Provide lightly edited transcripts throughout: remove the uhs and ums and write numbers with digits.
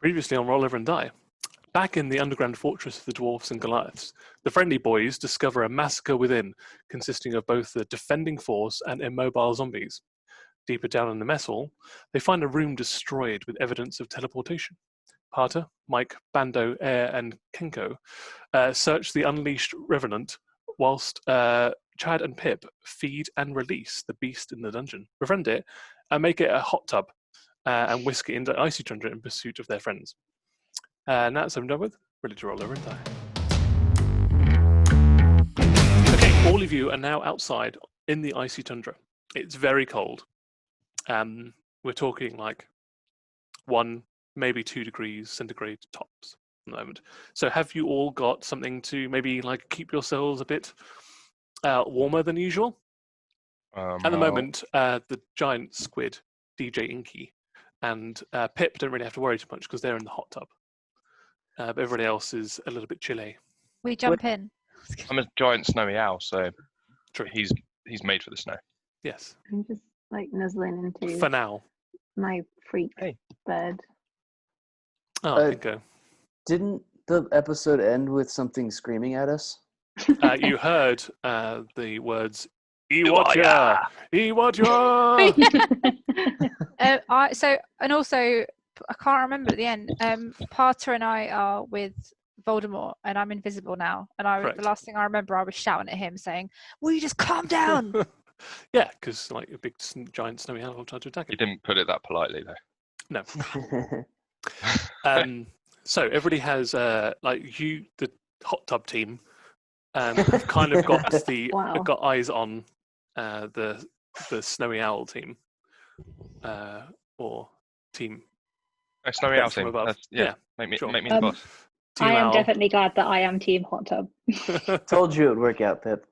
Previously on Roll Over and Die. Back in the underground fortress of the dwarfs and Goliaths, the friendly boys discover a massacre within, consisting of both the defending force and immobile zombies. Deeper down in the mess hall, they find a room destroyed with evidence of teleportation. Parter, Mike, Bando, Air, and Kenko search the unleashed revenant, whilst Chad and Pip feed and release the beast in the dungeon, befriend it, and make it a hot tub, and whisk it into icy tundra in pursuit of their friends. And that's what I'm done with. Ready to roll over and die. Okay, all of you are now outside in the icy tundra. It's very cold. We're talking like 1, maybe 2 degrees centigrade tops at the moment. So have you all got something to maybe like keep yourselves a bit warmer than usual? At the moment, the giant squid, DJ Inky, and Pip don't really have to worry too much because they're in the hot tub. But everybody else is a little bit chilly. We jump in. I'm a giant snowy owl, so True. he's made for the snow. Yes. I'm just like nuzzling into For now. my freak bed. Oh, I think Didn't the episode end with something screaming at us? you heard the words "Iwatcha! Iwatcha!" I can't remember at the end. Parter and I are with Voldemort, and I'm invisible now. And the last thing I remember, I was shouting at him, saying, "Will you just calm down?" Yeah, because like a big giant snowy owl tried to attack You it. didn't put it that politely, though. No. So everybody has like you, the hot tub team, have kind of got got eyes on the snowy owl team, or team. A snowy owl team. Yeah. Make me the boss. Team I am owl. definitely glad that I am Team Hot Tub. Told you it would work out, Pip.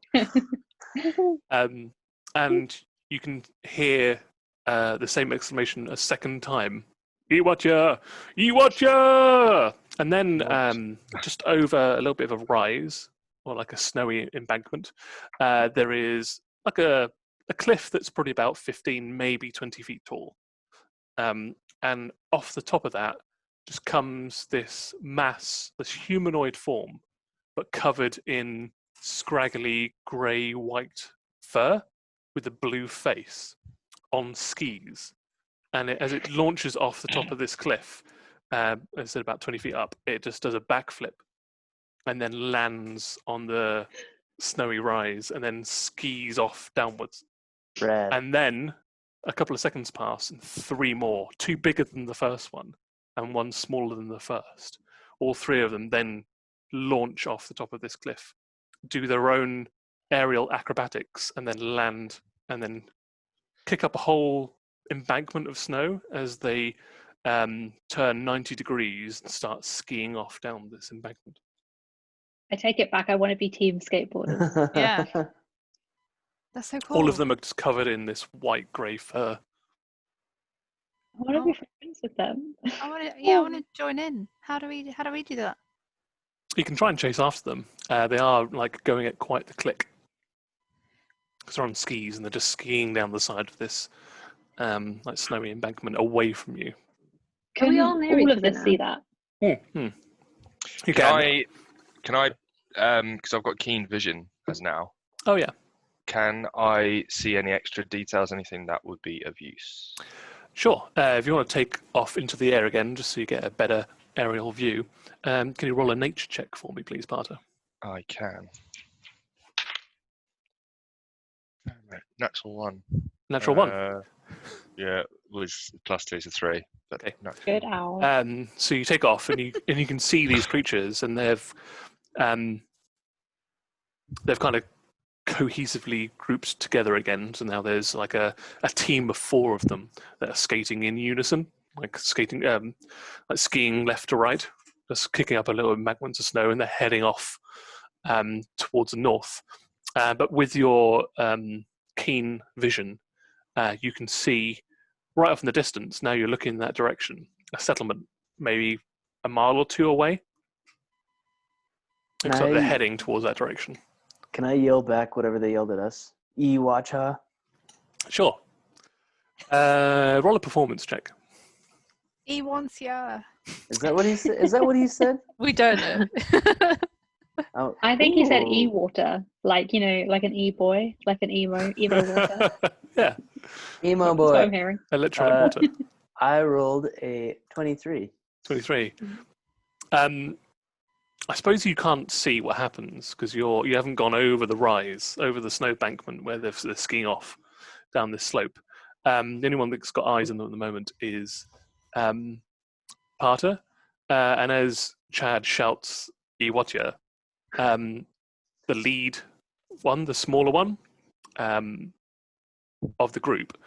And you can hear the same exclamation a second time. Iwatcha! Iwatcha! And then just over a little bit of a rise, or like a snowy embankment, there is like a cliff that's probably about 15, maybe 20 feet tall. And off the top of that just comes this mass, this humanoid form, but covered in scraggly grey-white fur with a blue face on skis. And as it launches off the top of this cliff, I said about 20 feet up, it just does a backflip and then lands on the snowy rise and then skis off downwards. Rad. And then a couple of seconds pass and 3 more, 2 bigger than the first one and 1 smaller than the first. All 3 of them then launch off the top of this cliff, do their own aerial acrobatics, and then land and then kick up a whole embankment of snow as they turn 90 degrees and start skiing off down this embankment. I take it back. I want to be Team Skateboarders. Yeah. That's so cool. All of them are just covered in this white grey fur. I want to be friends with them. I want to join in. How do we do that? You can try and chase after them. They are like going at quite the click because they're on skis and they're just skiing down the side of this like snowy embankment away from you. Can we all near all each of us other see that? You Can I, because I've got keen vision as now, Oh yeah, can I see any extra details, anything that would be of use? sure. If you want to take off into the air again, just so you get a better aerial view, can you roll a nature check for me, please, Parter? I can. Natural 1. Natural 1. Yeah, was +2 to 3. But Okay. Good owl. So you take off, and you can see these creatures, and they've kind of cohesively grouped together again. So now there's like a team of 4 of them that are skating in unison, like skiing left to right, just kicking up a little embankment of snow, and they're heading off towards the north. But with your keen vision, you can see right off in the distance. Now you're looking in that direction. A settlement, maybe a mile or 2 away. Looks like they're heading towards that direction. Can I yell back whatever they yelled at us? Iwatcha. Sure. Roll a performance check. He wants ya. Is that what he said? Is that what he said? We don't know. Oh, I think he said ooh. e-water, like like an e-boy, like an emo water. Yeah, Emo That's what I'm boy. hearing. electronic water. I rolled a 23. 23. I suppose you can't see what happens because you haven't gone over the rise, over the snow bankment where they're skiing off down this slope. The only one that's got eyes on them at the moment is Parter. And as Chad shouts Iwatya, the lead one, the smaller one of the group,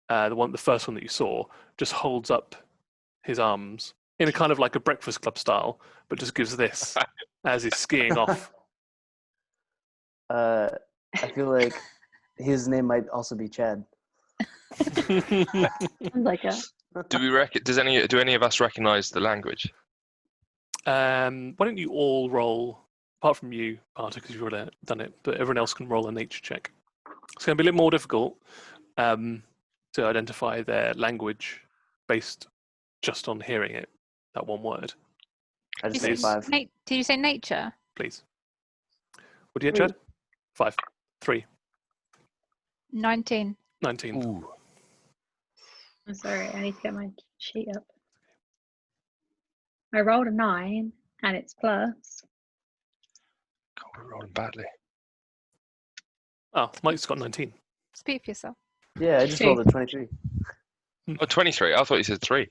the first one that you saw, just holds up his arms in a kind of like a Breakfast Club style, but just gives this as he's skiing off. I feel like his name might also be Chad. Like a Do any of us recognise the language? Why don't you all roll, apart from you, Parter, because you've already done it, but everyone else can roll a nature check. It's going to be a little more difficult to identify their language based just on hearing it, that one word. I just say 5. Did you say nature? Please. What do you get, Chad? 5. 3. 19. 19. Ooh. I'm sorry, I need to get my sheet up. I rolled a 9 and it's plus. God, we're rolling badly. Oh, Mike's got 19. Speak for yourself. Yeah, I just rolled a 23. Oh, 23. I thought you said 3.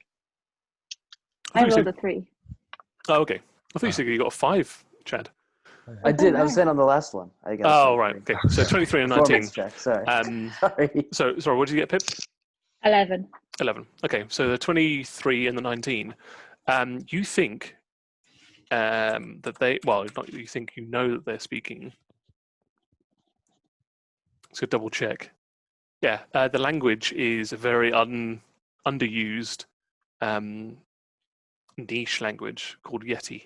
I I thought you rolled said- a 3. Oh, okay. I thought you said you got a 5, Chad. I did. I was no. saying on the last one. I got a Oh, right. 23. Okay. So 23 and 19. Performance check. Sorry. Sorry. So, sorry, what did you get, Pip? 11. 11. Okay, so the 23 and the 19. You think that they, well, not you think, you know that they're speaking. So double check. Yeah, the language is a very underused niche language called Yeti.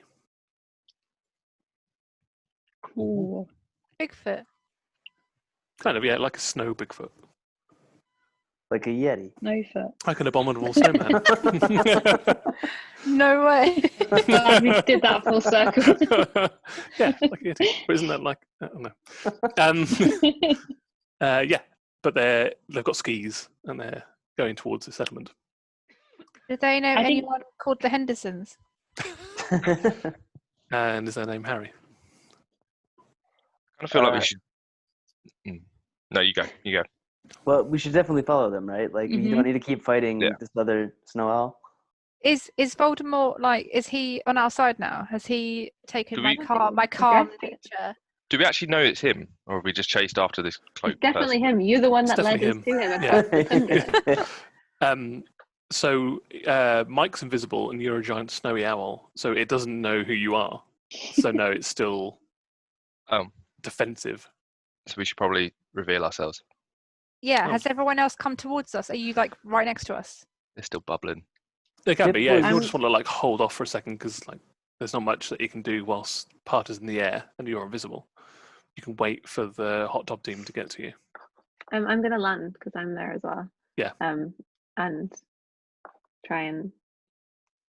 Cool. Bigfoot. Kind of, yeah, like a snow Bigfoot. Like a Yeti. No foot. Like an abominable snowman. No way. Glad we did that full circle. Yeah, like a Yeti. But isn't that like, I don't know. Yeah, but they've got skis and they're going towards the settlement. Do they know I think- anyone called the Hendersons? And is their name Harry? I kind of feel like we should. No, you go. You go. Well, we should definitely follow them, right? Like, you don't need to keep fighting Yeah. this other snow owl. Is Voldemort is he on our side now? Has he taken Do my we- calm Aggressive. nature? Do we actually know it's him, or have we just chased after this It's cloak? definitely him. You're the one It's that led us definitely to him Yeah. across the tundra. So Mike's invisible and you're a giant snowy owl, so it doesn't know who you are. So no, it's still defensive. So we should probably reveal ourselves. Yeah. Oh. Has everyone else come towards us? Are you like right next to us? They're still bubbling. They can be, yeah. If you I'm- just want to like hold off for a second, because like there's not much that you can do whilst Parter's in the air and you're invisible. You can wait for the hot top team to get to you. I'm going to land because I'm there as well. Yeah. And try and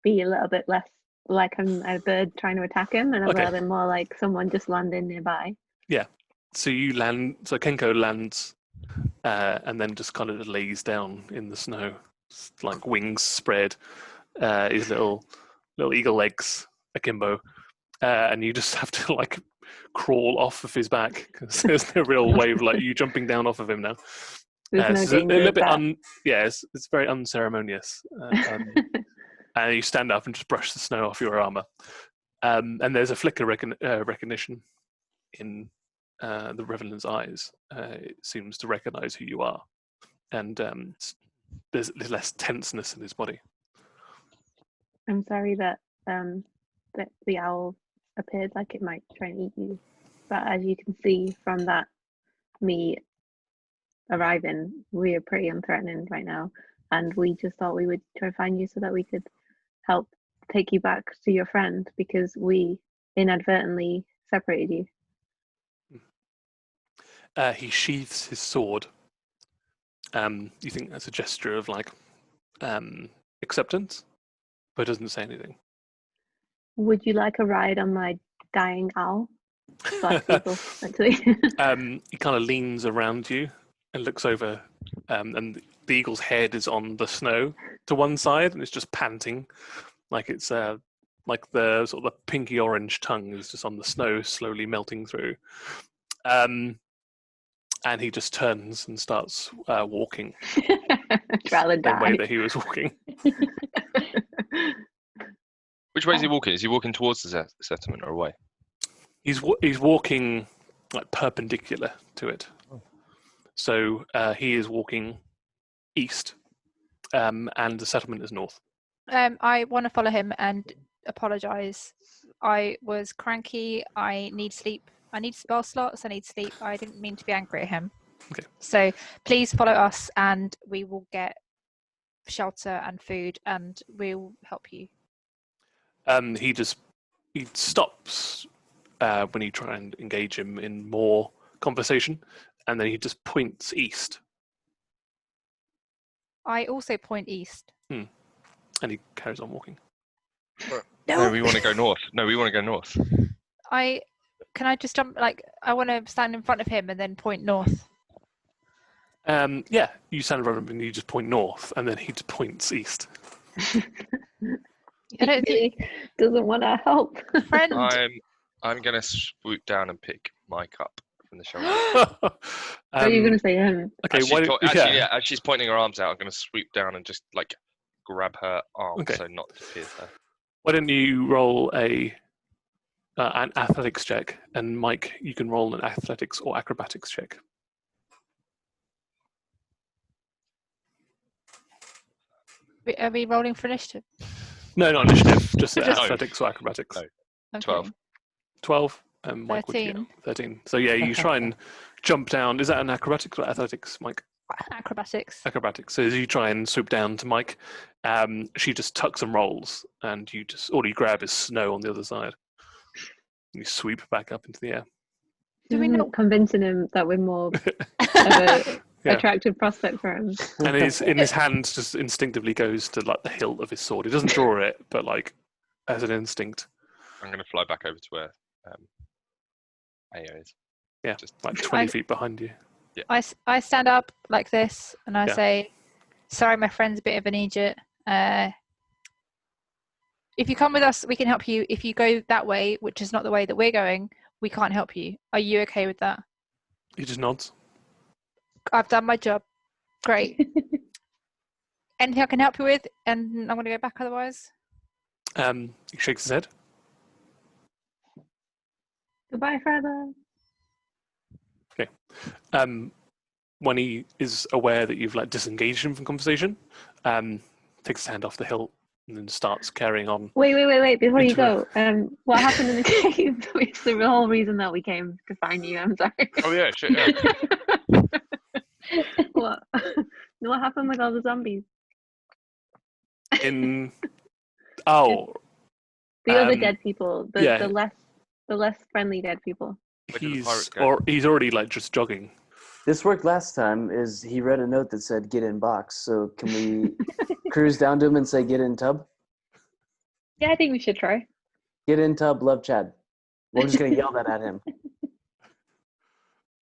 be a little bit less like I'm a bird trying to attack him, and Okay. a little bit more like someone just landing nearby. So you land. So Kenko lands, and then just kind of lays down in the snow, like wings spread, his little eagle legs akimbo, and you just have to like crawl off of his back because there's no real way of like you jumping down off of him now. There's no it's a danger little of bit that. yeah, it's very unceremonious. And you stand up and just brush the snow off your armor. And there's a flicker recognition in the Revenant's eyes. It seems to recognize who you are. And there's less tenseness in his body. I'm sorry that the owl appeared like it might try and eat you, but as you can see from that, me arriving, we are pretty unthreatening right now, and we just thought we would try to find you so that we could help take you back to your friend because we inadvertently separated you. He sheathes his sword. You think that's a gesture of like acceptance? but doesn't say anything. Would you like a ride on my dying owl? Black people, actually. He kind of leans around you and looks over, and the eagle's head is on the snow to one side, and it's just panting, like it's like the sort of the pinky orange tongue is just on the snow, slowly melting through. And he just turns and starts walking Rather the way die. that he was walking. Which way is he walking? Is he walking towards the settlement or away? He's walking like perpendicular to it. So he is walking east, and the settlement is north. I want to follow him and apologise. I was cranky. I need sleep. I need spell slots. I need sleep. I didn't mean to be angry at him. Okay. So please follow us, and we will get shelter and food, and we'll help you. He stops when you try and engage him in more conversation, and then he just points east. I also point east. And he carries on walking. No, we want to go north. No, we want to go north. Can I just jump? Like, I want to stand in front of him and then point north. Yeah, you stand in front of him and you just point north, and then he just points east. I don't think, Doesn't want to help. friend. I'm gonna swoop down and pick Mike up from the shoulder. What are you going to say to him? Okay, As she's pointing her arms out, I'm gonna swoop down and just like grab her arm, Okay. so not to pierce her. Why don't you roll an athletics check, and Mike, you can roll an athletics or acrobatics check. Are we rolling for initiative? No, not initiative, just No. athletics or acrobatics. No. Okay. 12. 12, and Mike would get 13. 13. So yeah, you try and jump down. Is that an acrobatics or athletics, Mike? Acrobatics. Acrobatics. So as you try and swoop down to Mike, she just tucks and rolls, and all you grab is snow on the other side. You sweep back up into the air. Do we know? Convincing him that we're more of a Yeah. attractive prospect for him. And in his hand just instinctively goes to like the hilt of his sword. He doesn't draw it, but like as an instinct. I'm gonna fly back over to where Ayo is. Yeah, Just like 20 feet behind you. I stand up like this and I Yeah. say, sorry, my friend's a bit of an idiot. If you come with us, we can help you. If you go that way, which is not the way that we're going, we can't help you. Are you okay with that? He just nods. I've done my job. Great. Anything I can help you with? And I'm going to go back otherwise. He shakes his head. Goodbye, father. When he is aware that you've like disengaged him from conversation, takes his hand off the hilt and then starts carrying on. Wait! Before you Into go, what happened in the cave? It's the whole reason that we came to find you. I'm sorry. Oh yeah, shit, yeah. What? What happened with all the zombies? The The other dead people. yeah. The less friendly dead people. Where did the pirates go? he's already like just jogging. This worked last time. Is he read a note that said "get in box"? So can we cruise down to him and say "get in tub"? Yeah, I think we should try. Get in tub, love Chad. We're just gonna yell that at him.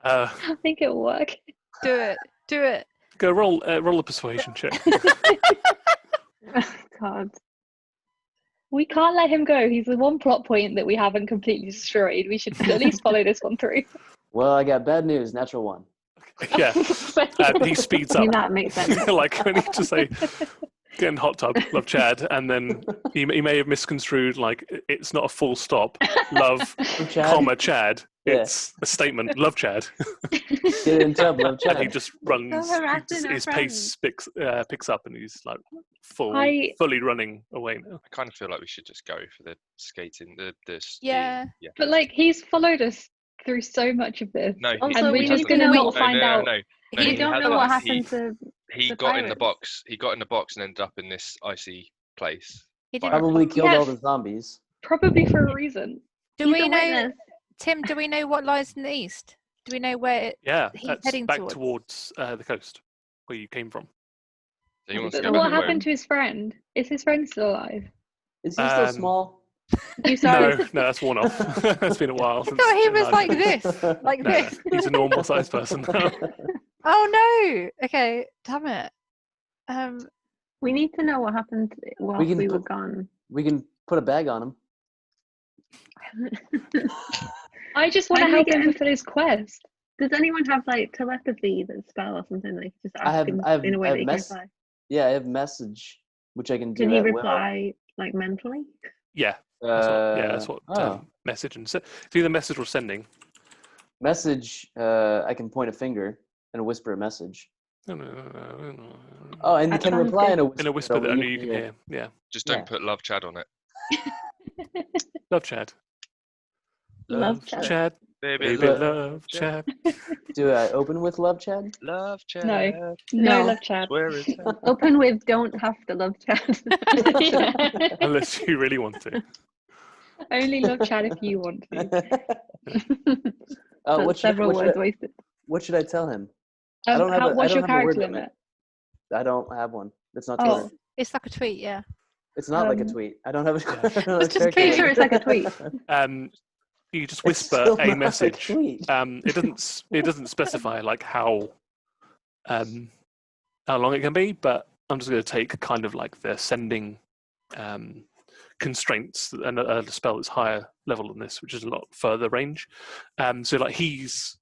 I think it'll work. Do it. Go roll a persuasion check. God. We can't let him go. He's the one plot point that we haven't completely destroyed. We should at least follow this one through. Well, I got bad news. Natural one. Yeah, he speeds I up. mean, that makes sense. Like when he just say get in hot tub, love Chad, and then he may have misconstrued like it's not a full stop, love, Chad. comma Chad. Yeah. It's a statement, love Chad. Get in tub, love And he Chad. just runs. harassing our His pace picks up, and he's like I- fully running away now. I kind of feel like we should just go for the skating, the skiing. Yeah. Yeah. But like, he's followed us through so much of this. No, Also, and we we're just need to gonna know- not find out. No, No, We he don't had know a what box. happened to he the got in the pirates. box. He got in the box and ended up in this icy place. He didn't. Probably killed Yes. all the zombies. Probably for a reason. Do He's we a know, witness. Tim? Do we know what lies in the east? Do we know where? Yeah, He's that's heading back towards. towards the coast where you came from. So he wants to So go what back to where- happened to his friend? Is his friend still alive? Is he still small? You saw No, that's worn off. It's been a while. I Since thought he was I've- like this, like No, this. he's a normal sized person now. Oh no! Okay, damn it. We need to know what happened while can we were put- gone. We can put a bag on him. I just want How to do we help get him him? fulfill his quest. Does anyone have like telepathy that spell or something, like just I ask have- him I have- in a way I that have he can mess- reply? Yeah, I have message, which I can do Can he at will. reply like mentally? Yeah, that's what oh. message and it's either message or sending. Message, I can point a finger and whisper a message. No. Oh, and you That can sounds reply good. in a whisper In a whisper that only you can hear. Yeah. Just don't Yeah. put love Chad on it. Love Chad. Love Chad. Baby, Baby, love love Chad. Do I open with love, Chad? love Chad. No. No. No love chat. Swear it's Open with don't have to love Chad. Yeah. Unless you really want to. Only love chat if you want to. That's several words wasted. What should I tell him? I don't have a- I What's don't your have a word character limit. limit? I don't have one. It's not Oh. Twitter. It's like a tweet, yeah. It's not like a Um, tweet. I don't have a. Yeah. I don't have a Just character pretty limit. sure it's like a tweet. You just It's whisper still a not message. tweet. It doesn't specify like how long it can be, but I'm just going to take kind of like the sending constraints and a spell that's higher level than this, which is a lot further range. So like he's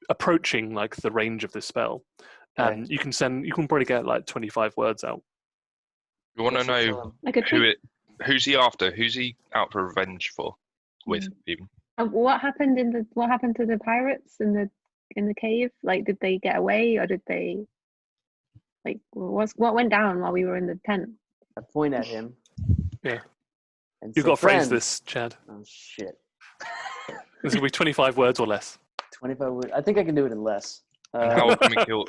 approaching like the range of this spell. Right. You can probably get like 25 words out. We want to What should I tell know him? Like a tweet. who's he after? Who's he out for revenge for? With even. What happened to the pirates in the cave? Like, did they get away, or did they like what went down while we were in the tent? I point at him. Yeah. And You've say, got to phrase "Friend." this, Chad. Oh shit! This will be 25 words or less. 25 words. I think I can do it in less. And how can we kill?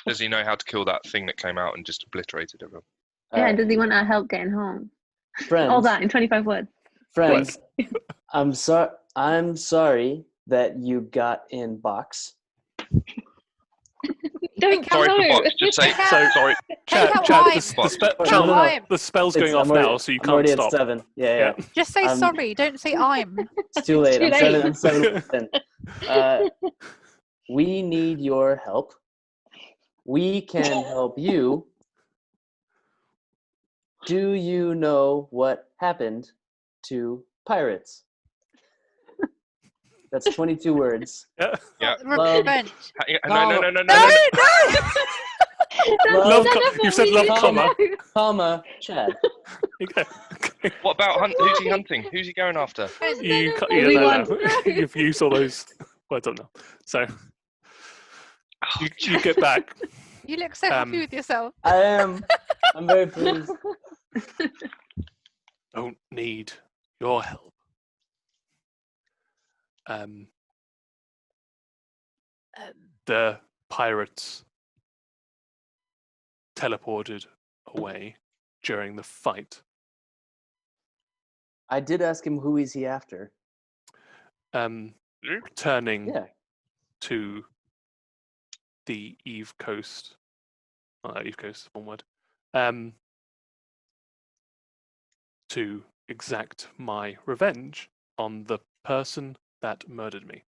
Does he know how to kill that thing that came out and just obliterated everyone? Yeah, and does he want our help getting home? friends, All that in 25 words. friends. I'm sorry that you got in box. Don't Sorry for know. box. Just say So- sorry. Chad, out Chad, rhyme. No, no, no. the spell's going I'm off already- now, so you I'm already can't at stop. 7. Yeah. Just say I'm- sorry, don't say I'm. It's too late. Too I'm 7 in. We need your help. We can help you. Do you know what happened to pirates? That's 22 words. Yeah. Yeah. Revenge. No. No, no! Love That's you said love, comma. Comma, Chad. Okay. What about who's he hunting? Who's he going after? You We want- you've used all those words up now. So you get back. You look so happy with yourself. I am. I'm very pleased. Don't need your help. The pirates teleported away during the fight. I did ask him who is he after. Returning Yeah. to the Eve Coast. Eve Coast, one word. To exact my revenge on the person that murdered me.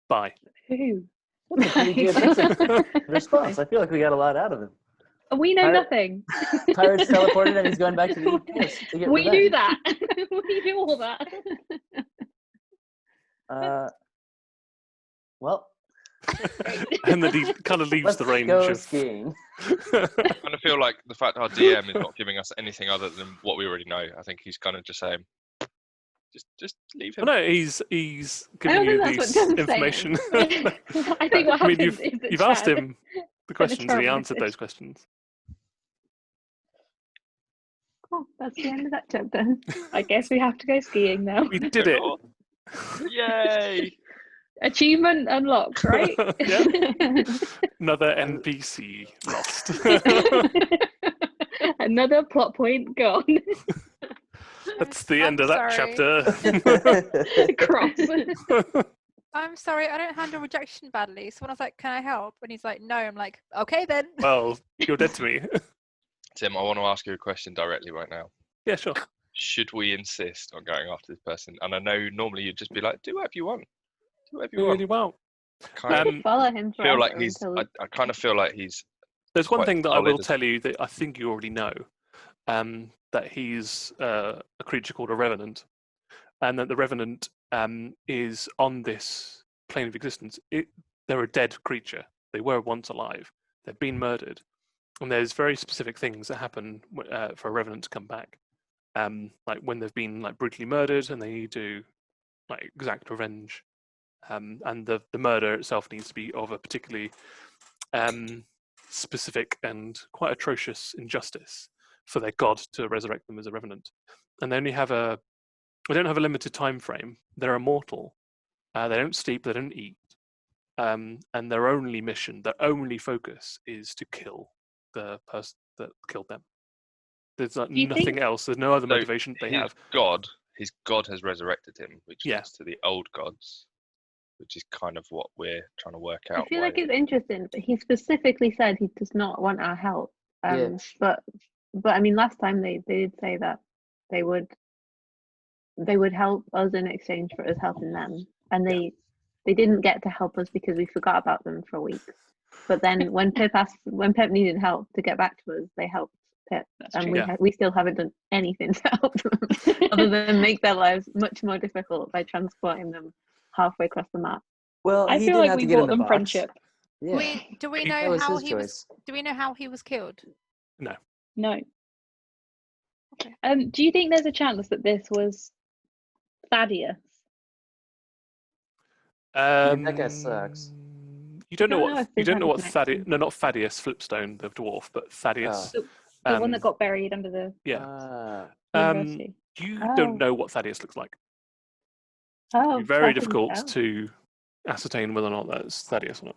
Bye. Who? That's a pretty good response. I feel like we got a lot out of him. We know Pirate- nothing. Pirates teleported and he's going back to the East Coast to get We revenge. knew that. We knew all that. Well, And then he kind of leaves let's the range go of. skiing. I kind of feel like the fact our DM is not giving us anything other than what we already know. I think he's kind of just saying, just leave him. Well, no, he's giving don't you think this that's what Dan's information. I think what I mean, happened is that you've asked Chad- him the questions and he trial answered message. those questions. Cool. That's the end of that chapter. I guess we have to go skiing now. We did it. Yay! Achievement unlocked, right? Yeah. Another NPC lost. Another plot point gone. That's the I'm end of that sorry. chapter. Cross. I'm sorry, I don't handle rejection badly. Someone was like, "Can I help?" And he's like, "No." I'm like, "Okay then." Well, you're dead to me. Tim, I want to ask you a question directly right now. Yeah, sure. Should we insist on going after this person? And I know normally you'd just be like, do whatever you want. Do whatever you Do want. really well. Kind of Follow him feel forever like he's. until I kind of feel like he's. There's one quite thing that I solid will as- tell you that I think you already know, that he's a creature called a revenant, and that the revenant is on this plane of existence. They're a dead creature. They were once alive. They've been murdered, and there's very specific things that happen for a revenant to come back. Like when they've been like brutally murdered and they need to like exact revenge, and the murder itself needs to be of a particularly specific and quite atrocious injustice for their god to resurrect them as a revenant. And they don't have a limited time frame. They're immortal. They don't sleep. They don't eat. And their only mission, their only focus, is to kill the person that killed them. There's like Do you nothing think- else. There's no other So motivation they have. His god has resurrected him, which Yeah. leads to the old gods, which is kind of what we're trying to work I out. feel why- like it's interesting, but he specifically said he does not want our help. Yeah. But I mean, last time they did say that they would help us in exchange for us helping them, and they didn't get to help us because we forgot about them for weeks. But then when Pip needed help to get back to us, they helped Pip, That's and true. we still haven't done anything to help them other than make their lives much more difficult by transporting them halfway across the map. Well, I he feel did like have we to get in bought the them box. friendship. Yeah, Do we That know was how his he was? choice. Do we know how he was killed? No. Okay. Do you think there's a chance that this was Thaddeus? That guy sucks. You don't know Don't know what if you they've don't had know a what Thaddeus. connection. No, not Thaddeus Flipstone, the dwarf, but Thaddeus. The one that um, got buried under the Yeah. university. You Oh. don't know what Thaddeus looks like. Oh, It's very so I can difficult tell. to ascertain whether or not that's Thaddeus or not.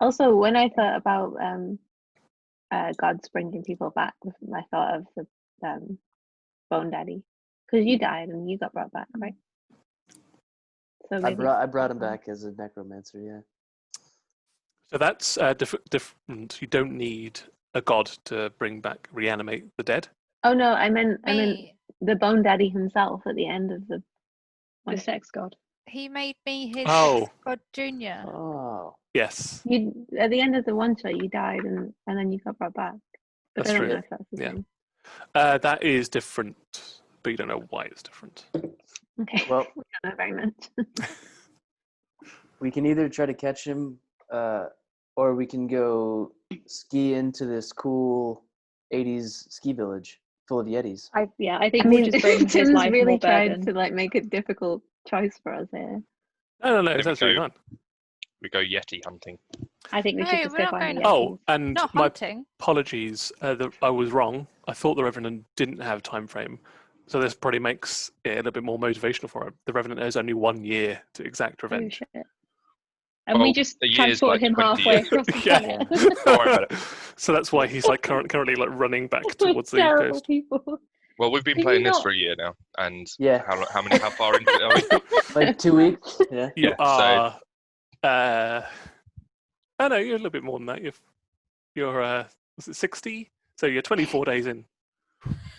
Also, when I thought about gods bringing people back, I thought of the Bone Daddy, because you died and you got brought back, right? So I maybe brought him that's why. back as a necromancer. Yeah. So that's different. You don't need a god to reanimate the dead. Oh no, I meant Me, the Bone Daddy himself at the end of the. The sex god. he made me his Oh. god junior. Oh. Yes, You at the end of the one shot, you died and then you got brought back. But That's I don't true. know if that's the Yeah. same. that is different, but you don't know why it's different. Okay. Well, We don't know very much. we can either try to catch him, or we can go ski into this cool '80s ski village full of yetis. I think I we'll mean, just bring his Tim's life really more tried burden. to like make a difficult choice for us here. No, it's There we absolutely go. fine. We go Yeti hunting. I think we No, should just we're go not find the going Oh, Yetis. and Not my hunting. apologies. I was wrong. I thought the Revenant didn't have a time frame, so this probably makes it a little bit more motivational for him. The Revenant has only 1 year to exact Oh, revenge. shit. And we Well, just a year's transported like him 20 halfway years. across the Yeah. planet. Don't worry about it. So that's why he's like currently like running back We're towards the east terrible coast. people. Well, we've been Can you playing this not- for a year now, and Yeah. how far into it are we? Like 2 weeks. Yeah. You Yeah, so- are. Oh no, you're a little bit more than that. You're was it 60? So you're 24 days in.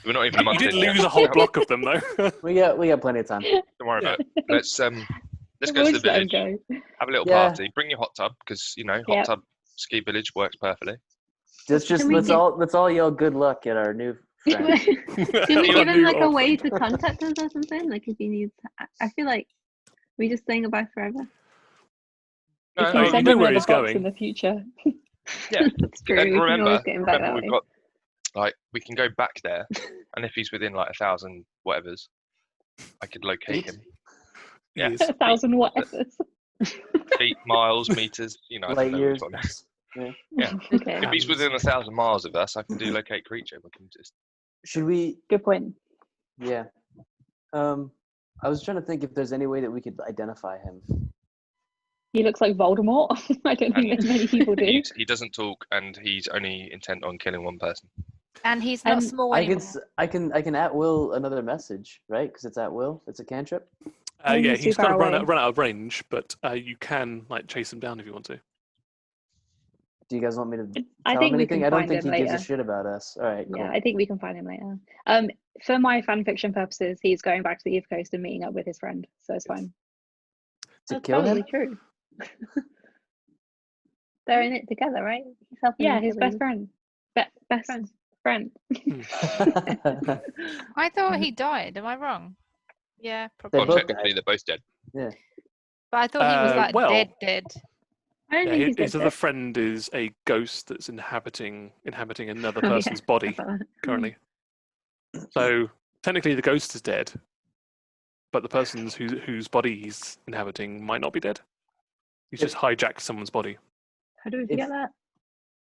We're not even a You month did in yet. lose a whole block of them though. We got plenty of time. Don't worry about it. Let's go We'll to the just let him village. go. Have a little Yeah. party. Bring your hot tub because hot Yep. tub ski village works perfectly. Let's all yell good luck at our new friend. Can we Your give him new like a old way friend. to contact us or something? Like if he needs, I feel like we just saying goodbye forever. We No, can you send know him where another he's box going. in the future. Yeah. That's true. And We can remember, always get him back that we've way. got we can go back there, and if he's within like 1,000 whatevers, I could locate him. Yeah. Yes. 1,000 whatever. Feet, miles, meters. I don't Light know years. which ones. Yeah. Okay. If he's within 1,000 miles of us, I can do locate creature. We can just. Should we? Good point. Yeah. I was trying to think if there's any way that we could identify him. He looks like Voldemort. I don't think there's many people do. He doesn't talk, and he's only intent on killing one person. And he's not small I anymore. can at will another message, right? Because it's at will. It's a cantrip. Oh, Yeah, he's he's too kind of far run away. out of range, but you can like chase him down if you want to. Do you guys want me to I tell think him we anything? can I don't find think him he gives a later. shit about us. All right, cool. Yeah, I think we can find him later. For my fan fiction purposes, he's going back to the East Coast and meeting up with his friend, so it's fine. To That's kill probably him? true. They're in it together, right? He's helping Yeah, them his to best leave. friend. Best friend. I thought he died. Am I wrong? Yeah, They Well, probably. both technically, died. they're both dead. Yeah. But I thought he was like well, dead. I don't Yeah, think he's his dead. other friend is a ghost that's inhabiting another Oh, yeah, person's body I thought that. currently. So technically, the ghost is dead, but the person whose body he's inhabiting might not be dead. He's just hijacked someone's body. How do we forget that?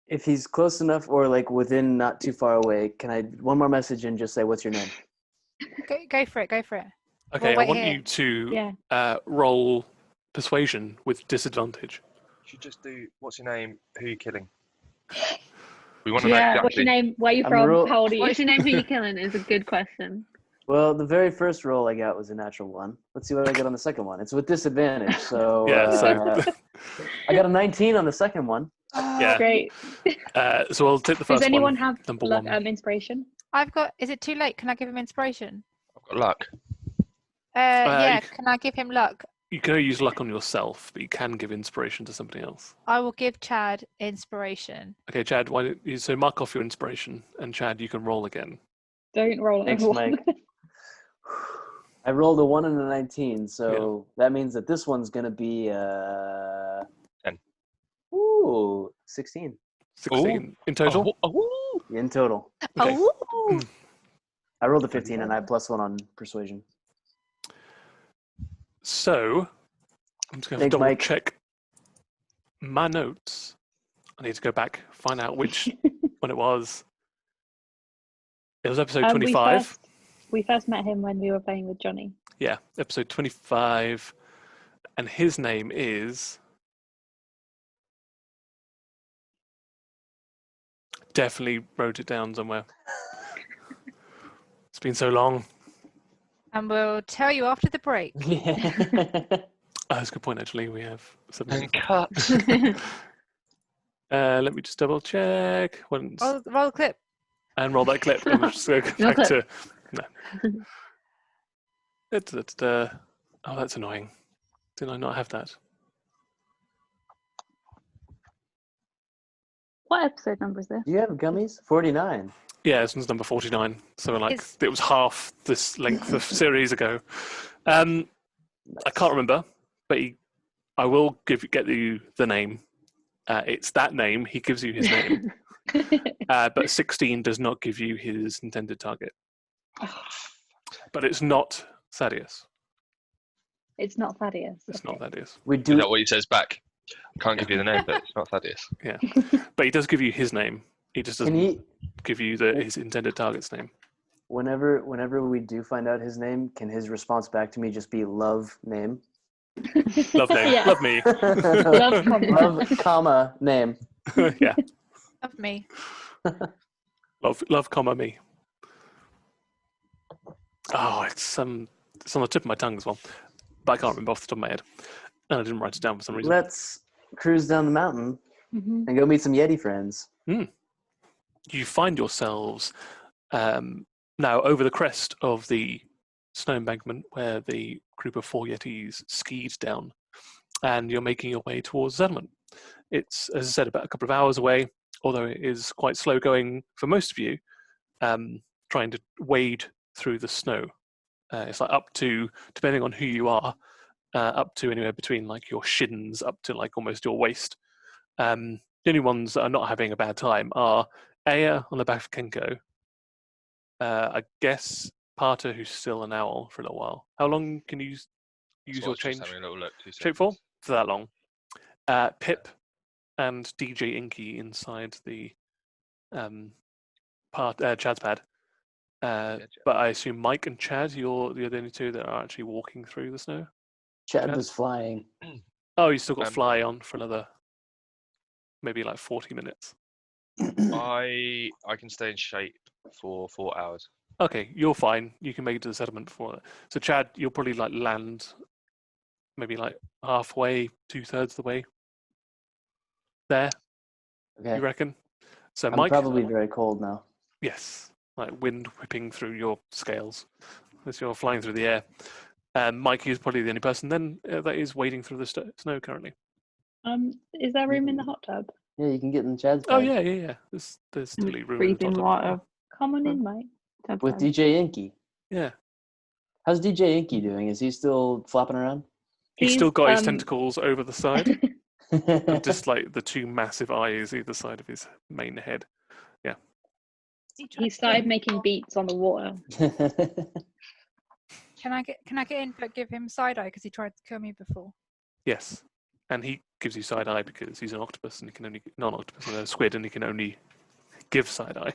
If he's close enough or like within not too far away, can I one more message and just say, what's your name? Go for it. Go for it. Okay, We'll I wait want here. you to Yeah. roll persuasion with disadvantage. You should just do, what's your name? Who are you killing? We want to know Yeah. What's your exactly. name? Where are you I'm from? real- How old are you? What's your name? Who you killing? Is a good question. Well, the very first roll I got was a natural 1. Let's see what I get on the second one. It's with disadvantage, so Yeah, so I got a 19 on the second one. yeah. Great. So we'll take the first Does anyone one. have number luck, one. inspiration? I've got. Is it too late? Can I give him inspiration? I've got luck. Yeah. you Can I give him luck? You can only use luck on yourself, but you can give inspiration to somebody else. I will give Chad inspiration. Okay, Chad, why don't you so mark off your inspiration, and Chad, you can roll again. Don't roll Thanks, everyone. Mike. I rolled a 1 and a 19, so that means that this one's going to be 10. Ooh, 16 16 in total. in total. Okay. Oh. I rolled a 15 and I have +1 on persuasion. So I'm just going to Thanks, double Mike. check my notes. I need to go back, find out which one it was. It was episode 25. We first met him when we were playing with Johnny. Yeah, episode 25. And his name is... Definitely wrote it down somewhere. It's been so long. And we'll tell you after the break. Yeah. That's a good point, actually. We have something. And cut. Let me just double check. Once, Roll the clip. and roll that clip. And we'll just go No back clip. to... No. Oh, that's annoying. Did I not have that? What episode number is this? Do you have gummies? 49. Yeah, this one's number 49. So like It's- it was half this length of series ago. I can't remember, but I will get you the name. It's that name. He gives you his name. But 16 does not give you his intended target. But it's not Thaddeus. It's not Thaddeus. It's not Thaddeus. We Is do. that what he says back? I can't give you the name, but it's not Thaddeus. Yeah. But he does give you his name. He just Can doesn't he? give you his intended target's name. Whenever we do find out his name, can his response back to me just be love name? Love name. Yeah. Love me. Love, comma. Love, comma, name. Yeah. Love me. Love, comma me. Oh, it's on the tip of my tongue as well, but I can't remember off the top of my head, and I didn't write it down for some reason. Let's cruise down the mountain Mhm. and go meet some Yeti friends. You find yourselves now over the crest of the snow embankment where the group of 4 Yetis skied down, and you're making your way towards the settlement. It's, as I said, about a couple of hours away, although it is quite slow going for most of you, trying to wade through the snow. It's like up to, depending on who you are, up to anywhere between like your shins up to like almost your waist. The only ones that are not having a bad time are Aya on the back of Kenko. I guess Parter, who's still an owl for a little while. How long can you use That's your why I was just change having a little look. 2 shape for? seconds. For that long. Pip and DJ Inky inside the Chad's pad. But I assume Mike and Chad, you're the only 2 that are actually walking through the snow. Chad Okay. was flying. Oh, you still got Um, fly on for another maybe like 40 minutes. I can stay in shape for 4 hours. Okay, you're fine. You can make it to the settlement before that. So Chad, you'll probably like land maybe like halfway, 2/3 the way there. Okay. You reckon? So I'm Mike, probably very cold now. yes, like wind whipping through your scales as you're flying through the air. Mike is probably the only person then that is wading through the snow currently. Is there room in the hot tub? Yeah, you can get in Chad's Oh bag. yeah. There's still room in the Freezing top water. Come on in, mate. With DJ Inky. Yeah, How's DJ Inky doing? Is he still flopping around? he's still got his um, tentacles over the side, and just like the two massive eyes either side of his main head. Yeah. He started making beats on the water. Can I get in but give him side eye because he tried to kill me before? Yes, and he gives you side eye because he's an octopus and he can only non-octopus and a squid and he can only give side eye.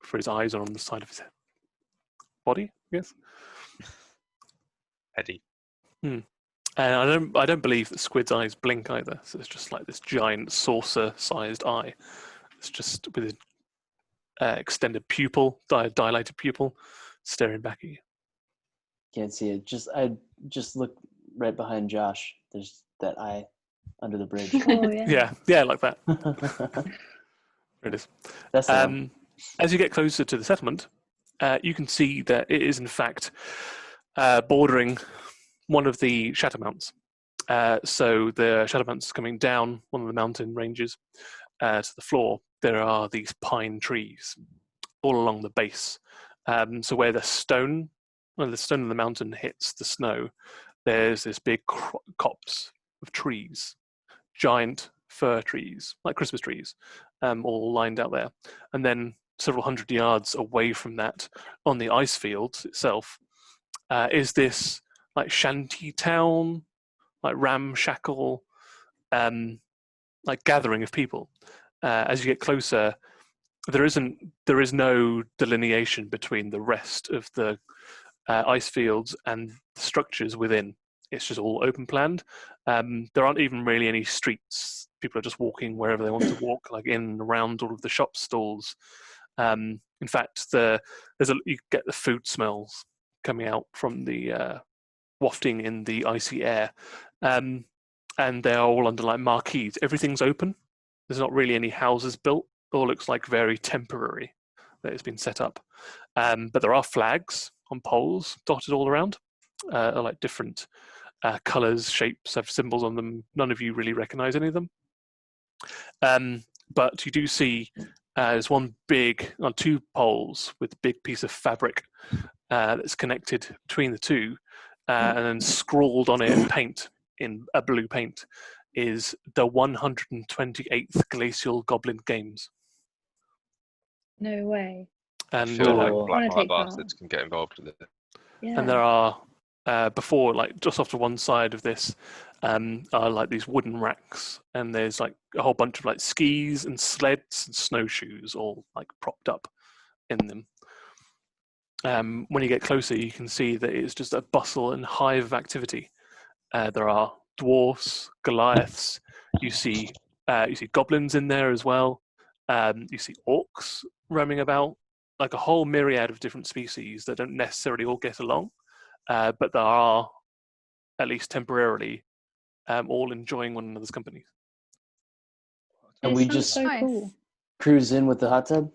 For his eyes are on the side of his body, yes. Eddie. And I don't believe that squid's eyes blink either. So it's just like this giant saucer-sized eye. It's just with an extended pupil, dilated pupil, staring back at you. Can't see it. I just look right behind Josh. There's that eye under the bridge. Oh yeah. Yeah, like that. There it is. That's the one. As you get closer to the settlement, you can see that it is in fact bordering one of the Shadow Mounts. So the Shadow Mounts coming down one of the mountain ranges to the floor. There are these pine trees all along the base. So where the stone of the mountain hits the snow, there's this big copse of trees, giant fir trees, like Christmas trees, all lined out there. And then several hundred yards away from that, on the ice fields itself, is this like shanty town, like ramshackle, like gathering of people. As you get closer, there is no delineation between the rest of the ice fields and the structures within. It's just all open planned. There aren't even really any streets. People are just walking wherever they want to walk, like in and around all of the shop stalls. In fact, you get the food smells coming out from the wafting in the icy air, and they're all under like marquees. Everything's open. There's not really any houses built. It all looks like very temporary that it's been set up. But there are flags on poles dotted all around, like different colours, shapes, have symbols on them. None of you really recognise any of them. But you do see there's one big, on two poles with a big piece of fabric that's connected between the two, and then scrawled on it in paint, in a blue paint, is the 128th Glacial Goblin Games. No way. I And feel like Cool. Black Wanna Heart take part. Bastards can get involved with it. Yeah. and there are before, like just off to one side of this, are like these wooden racks, and there's like a whole bunch of like skis and sleds and snowshoes all like propped up in them. When you get closer, you can see that it's just a bustle and hive of activity. There are dwarfs, Goliaths. You see goblins in there as well. You see orcs roaming about, like a whole myriad of different species that don't necessarily all get along, but there are, at least temporarily, all enjoying one another's company. And It we sounds just so Nice. cool. cruise in with the hot tub?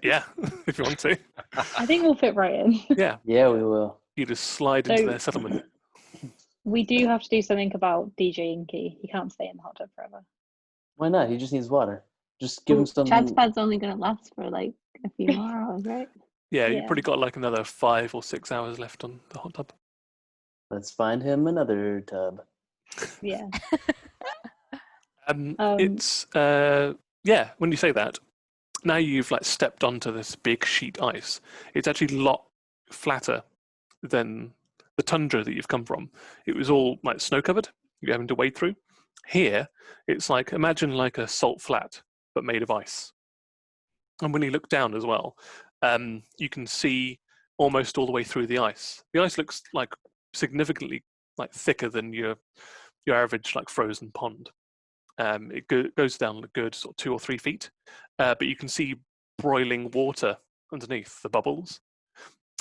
Yeah, if you want to. I think we'll fit right in. Yeah, Yeah, we will. you just slide into So- their settlement. We do have to do something about DJ Inky. He can't stay in the hot tub forever. Why not? He just needs water. Just give him some. Chad's pad's only going to last for like a few more hours, right? Yeah, Yeah. you've probably got like another 5 or 6 hours left on the hot tub. Let's find him another tub. Yeah. It's yeah. When you say that, now you've like stepped onto this big sheet ice. It's actually a lot flatter than the tundra that you've come from. It was all like snow covered. You're having to wade through. Here, it's like, imagine like a salt flat but made of ice. And when you look down as well, you can see almost all the way through the ice. The ice looks like significantly like thicker than your average like frozen pond. It goes down a good sort of 2 or 3 feet, but you can see broiling water underneath the bubbles.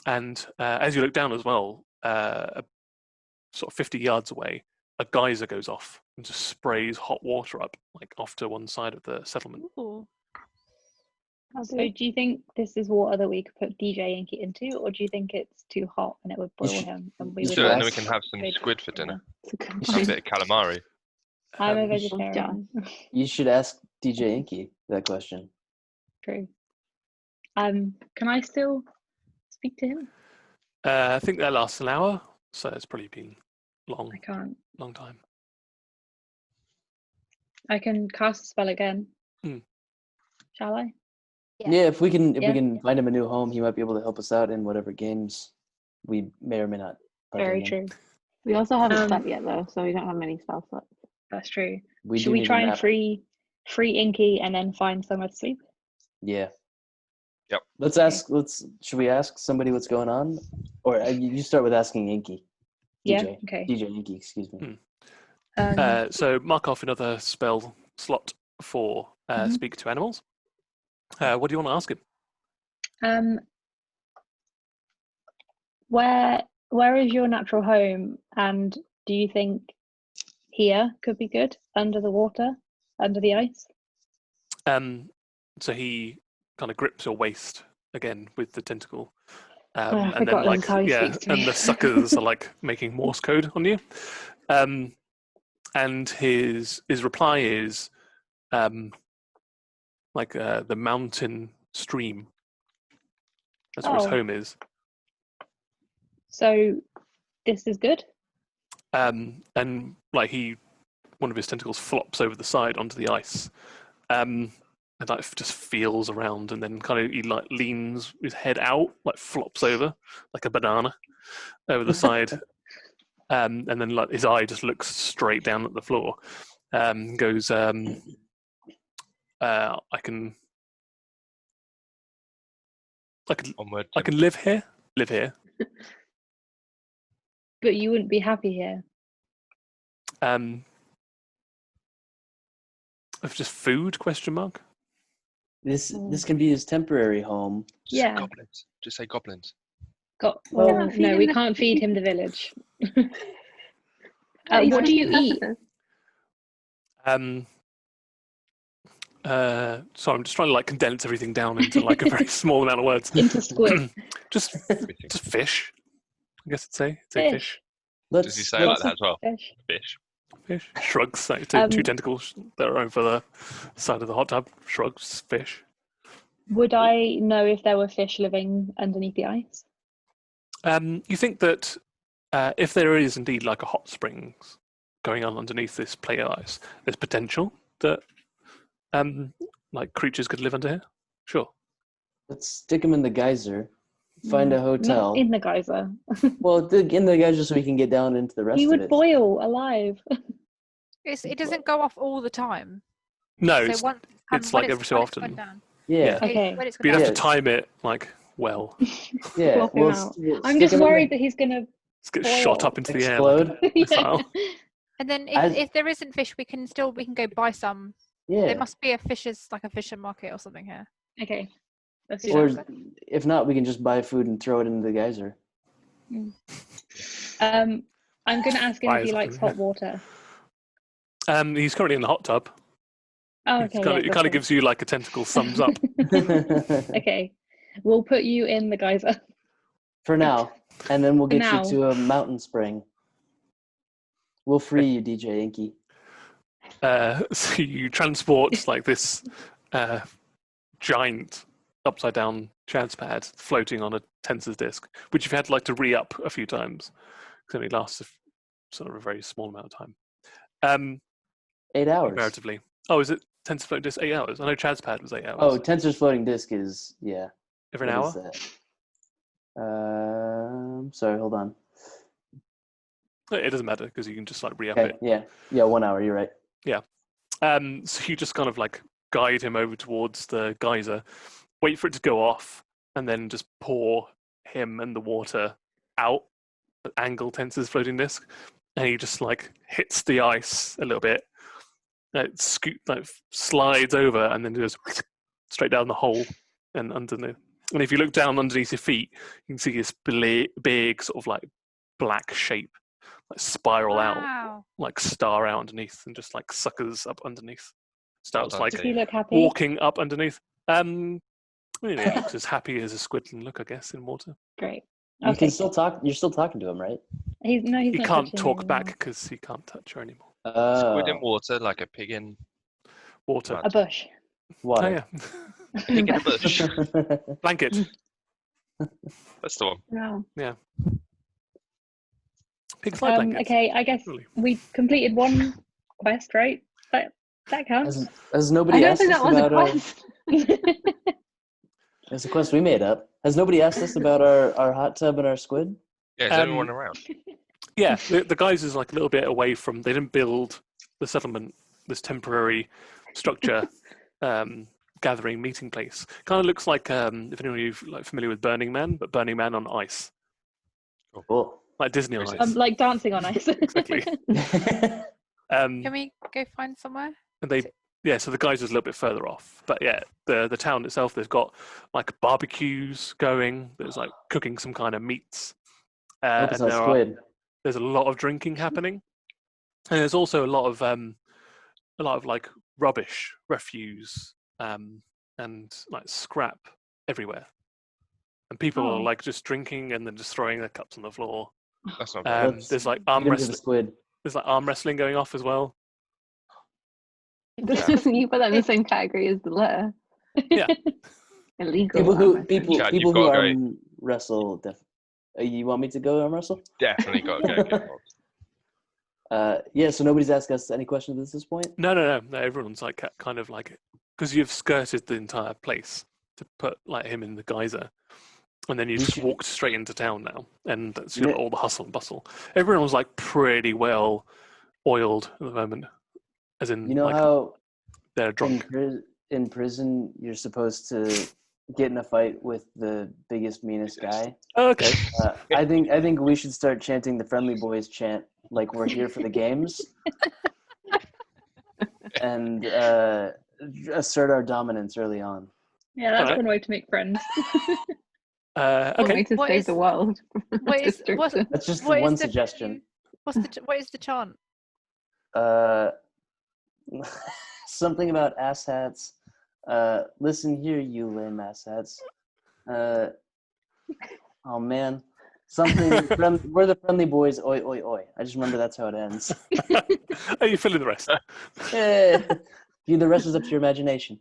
And as you look down as well, sort of 50 yards away, a geyser goes off and just sprays hot water up, like off to one side of the settlement. Ooh. So do you think this is water that we could put DJ Inky into, or do you think it's too hot and it would boil him and we you would should Do it, and have then we can have some good squid for dinner. It's a good Have a point. bit of calamari. I'm a Um, vegetarian. You should ask DJ Inky that question. True. Can I still speak to him? I think that lasts an hour, so it's probably been long, I can't. long time. I can cast a spell again. Hmm. Shall I? Yeah, if we can Yeah. find him a new home, he might be able to help us out in whatever games we may or may not. Very partake in. true. We also haven't Um, slept yet though, so we don't have many spell slots. That's true. We Should do we need a try and nap. free Inky and then find somewhere to sleep? Yeah. Yep. Should we ask somebody what's going on, or you start with asking Inky. Yeah. DJ. Okay. DJ Inky, excuse me. So mark off another spell slot for Mhm. speak to animals. What do you want to ask him? Where is your natural home, and do you think here could be good under the water, under the ice? So he kind of grips your waist again with the tentacle, I and then forgot like that's how he speaks to me. and the suckers are like making Morse code on you. And his reply is like the mountain stream. That's where his Oh. home is. So this is good. And like one of his tentacles flops over the side onto the ice, and like just feels around, and then kind of he like leans his head out, like flops over like a banana over the side, and then like his eye just looks straight down at the floor. Goes, I can Onward. I can live here. Live here. But you wouldn't be happy here. Of just food? Question mark. This can be his temporary home. Just say Yeah. goblins. Just say goblins. Well, Yeah, feed no, him we the- can't feed him the village. He's What do you gonna eat? eat? So I'm just trying to like condense everything down into like a very small amount of words. Into squid. just Everything. fish. I guess I'd say fish. Does he say like that as well? Fish. Fish. Fish. Shrugs. Like two tentacles that are over the side of the hot tub. Shrugs. Fish. Would I know if there were fish living underneath the ice? You think that if there is indeed like a hot springs going on underneath this play ice, there's potential that like creatures could live under here? Sure. Let's stick him in the geyser. Find a hotel. Not in the geyser. Well, in the geyser so we can get down into the rest He of would it. boil alive. It doesn't go off all the time. No, So it's when like it's- every so when it's often. gone down. Yeah. Okay. When it's But you'd gone have down. to time it like well. Yeah. Swap him out. I'm just worried that he's gonna Let's get shot Boil. up into the air. Like explode. a missile. And then As- if there isn't fish, we can go buy some. Yeah. There must be a fisher's market or something here. Okay. Let's do Or that. if not, we can just buy food and throw it into the geyser. I'm gonna ask him Buy if he likes something, hot water. He's currently in the hot tub. Oh, It's okay. kinda- yeah, it kind of gives you like a tentacle thumbs up. Okay. We'll put you in the geyser. For now. And then we'll For get now. you to a mountain spring. We'll free you, DJ Inky. So you transport like this giant upside down chad's pad floating on a tensor's disc, which you've had like to re-up a few times because it only lasts sort of a very small amount of time. 8 hours. Comparatively. Oh, is it tensor floating disc 8 hours? I know chad's pad was 8 hours. Oh, Tensor's floating disk is, yeah. every an What hour? is that? Sorry, hold on. It doesn't matter because you can just like re-up it. Okay, yeah, 1 hour, you're right. So you just kind of like guide him over towards the geyser, wait for it to go off, and then just pour him and the water out at angle tensor's floating disc, and he just like hits the ice a little bit. It slides over and then goes straight down the hole and underneath. And if you look down underneath your feet, you can see this big sort of like black shape like spiral out, Wow. like star out underneath, and just like suckers up underneath. Starts done, like Does he look happy? walking up underneath. Really, it looks as happy as a squid can look, I guess, in water. Great. You Okay. can still talk. You're still talking to him, right? He's He not can't touching talk me back anymore. because he can't touch her anymore. Squid in Oh, water like a pig in Water. mud. A bush. Oh water. yeah. Pig in a bush. Blanket. That's the one. No. Pigs like blankets. Okay, I guess Really. we completed one quest, right? That counts. Has I nobody don't asked think us that was a about our? quest. It's a quest we made up. Has nobody asked us about our hot tub and our squid? Yeah, is anyone around? Yeah, the guys is like a little bit away from. They didn't build the settlement, this temporary structure, gathering meeting place. Kind of looks like if anyone who's like familiar with Burning Man, but Burning Man on ice, Cool. like Disney on ice. Like dancing on ice. Exactly. Can we go find somewhere? And so the guys is a little bit further off. But yeah, the town itself, they've got like barbecues going. There's like cooking some kind of meats. Hope it's And not squid. there's a lot of drinking happening. And there's also a lot of like rubbish, refuse, and like scrap everywhere. And people are like just drinking and then just throwing their cups on the floor. That's not bad. There's like Feed arm 'em to the wrestling. squid. There's like arm wrestling going off as well. You put that in the same category as the letter. Yeah. Illegal. People who arm wrestling. Chad, people you've who gotta go. arm wrestle. You want me to go arm wrestle? Definitely got to go get involved. Yeah. So nobody's asked us any questions at this point. No. Everyone's like kind of like because you've skirted the entire place to put like him in the geyser, and then you just walked straight into town now, and that's all the hustle and bustle. Everyone's like pretty well oiled at the moment, as in You know like how they're drunk. in prison you're supposed to get in a fight with the biggest, meanest guy. Oh, okay. I think we should start chanting the Friendly Boys chant like we're here for the games, and assert our dominance early on. Yeah, that's Alright. one way to make friends. One Okay. way to What save is- the world. What is Destruction. That's just what is one the- suggestion. what is the chant? Something about asshats. Listen here, you lame asshats. Oh man, something. We're the Friendly Boys. Oi, oi, oi. I just remember that's how it ends. Are you feeling the rest? The rest is up to your imagination.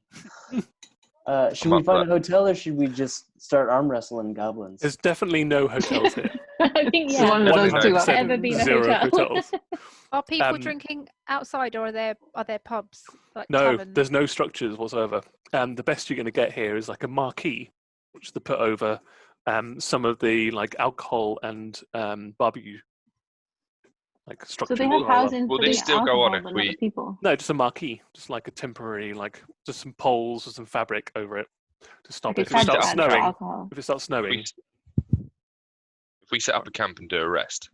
Should we find a hotel, or should we just start arm wrestling goblins? There's definitely no hotels here. I think So one of those two 100% are- Ever been a zero hotel. hotels. Are people Um, drinking outside, or are there pubs like No, taverns? there's no structures whatsoever. The best you're going to get here is like a marquee, which they put over some of the like alcohol and barbecue like So structures. they have Will- housing will for this the still go on alcohol, if but not we- the people. No, just a marquee, just like a temporary, like just some poles with some fabric over it to stop Okay, it. If it Chad starts said for snowing, alcohol. if it starts If snowing, we set up a camp and do a rest,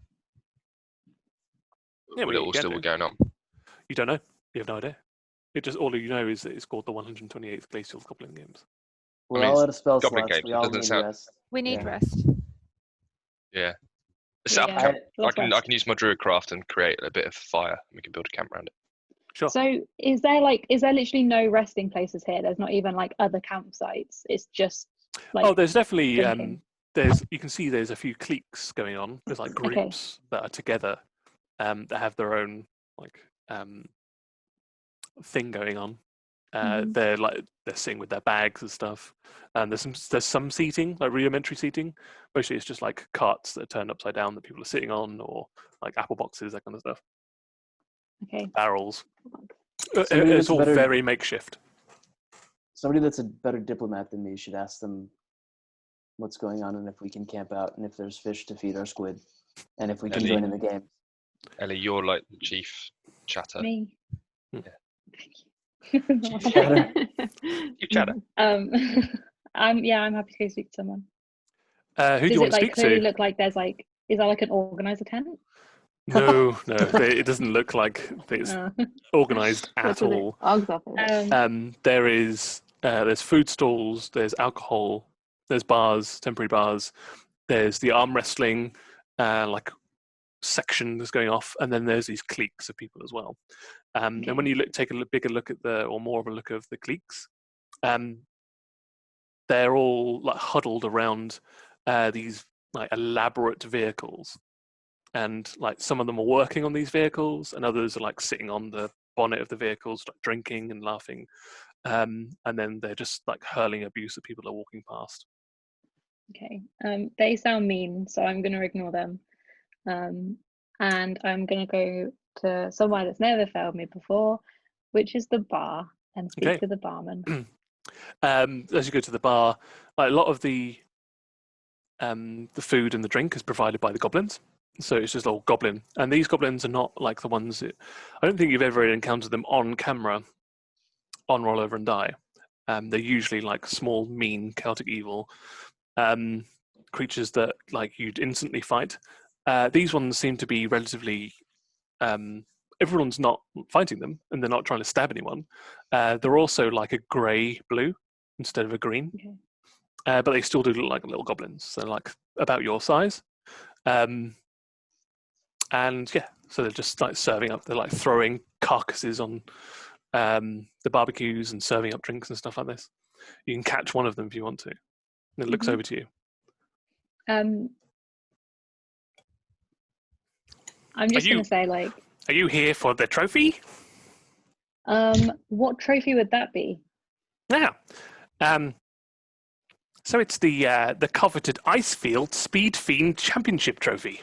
yeah, will we it all can still do. be going on? You don't know. You have no idea. It just all you know is that it's called the 128th Glacial Goblin Games. We're I mean, all out of spell Goblin slots. games, We it all doesn't need sound- rest. We need Yeah. rest. Yeah. Set up a Yeah. camp. I Let's can rest. use my druid craft and create a bit of fire. And we can build a camp around it. Sure. So is there literally no resting places here? There's not even like other campsites. It's just like Oh, there's definitely drinking. you can see there's a few cliques going on. There's like Okay. groups that are together that have their own like thing going on. Mhm. They're sitting with their bags and stuff. And there's some seating, like rudimentary seating. Mostly it's just like carts that are turned upside down that people are sitting on, or like apple boxes, that kind of stuff. okay. Barrels. Somebody It's that's all better- very makeshift. Somebody that's a better diplomat than me should ask them what's going on and if we can camp out and if there's fish to feed our squid and if we can Ellie. join in the game. Ellie, you're like the chief chatter. Me. Hmm. Chatter. You chatter. I'm happy to go speak to someone. Who do Does you it want to like speak clearly to? look like there's like is that like an organizer tent? No, it doesn't look like it's organized Go at to the all. Og's office. There's food stalls, there's alcohol, there's bars, temporary bars. There's the arm wrestling, like section that's going off, and then there's these cliques of people as well. And when you take a bigger look at more of a look of the cliques, they're all like huddled around these like elaborate vehicles, and like some of them are working on these vehicles, and others are like sitting on the bonnet of the vehicles, like drinking and laughing, and then they're just like hurling abuse at people that are walking past. Okay. They sound mean, so I'm going to ignore them, and I'm going to go to somewhere that's never failed me before, which is the bar, and speak to the barman. As you go to the bar, like a lot of the food and the drink is provided by the goblins. So it's just all goblin, and these goblins are not like the ones that I don't think you've ever encountered them on camera, on Roll Over and Die. They're usually like small, mean, chaotic evil creatures that like you'd instantly fight. These ones seem to be relatively. Everyone's not fighting them, and they're not trying to stab anyone. They're also like a grey-blue instead of a green, but they still do look like little goblins. They're like about your size. And yeah, so they're just like serving up. They're like throwing carcasses on the barbecues and serving up drinks and stuff like this. You can catch one of them if you want to. And it looks over to you. I'm just going to say, like, are you here for the trophy? What trophy would that be? Yeah. So it's the coveted Icefield Speed Fiend Championship Trophy.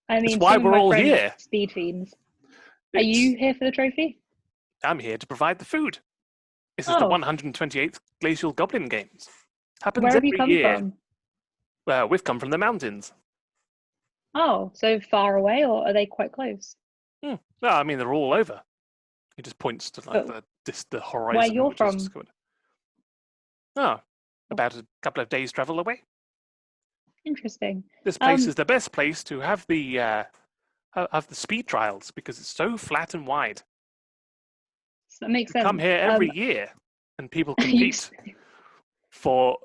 I mean, that's why we're all here. Speed Fiends. Are you here for the trophy? I'm here to provide the food. This is the 128th Glacial Goblin Games. Happens Where have every you come year. from? Well, we've come from the mountains. Oh, so far away, or are they quite close? Well, I mean, they're all over. He just points to like the horizon. Where you're from? About a couple of days' travel away. Interesting. This place is the best place to have the speed trials because it's so flat and wide. So that makes sense. Come here every year, and people compete for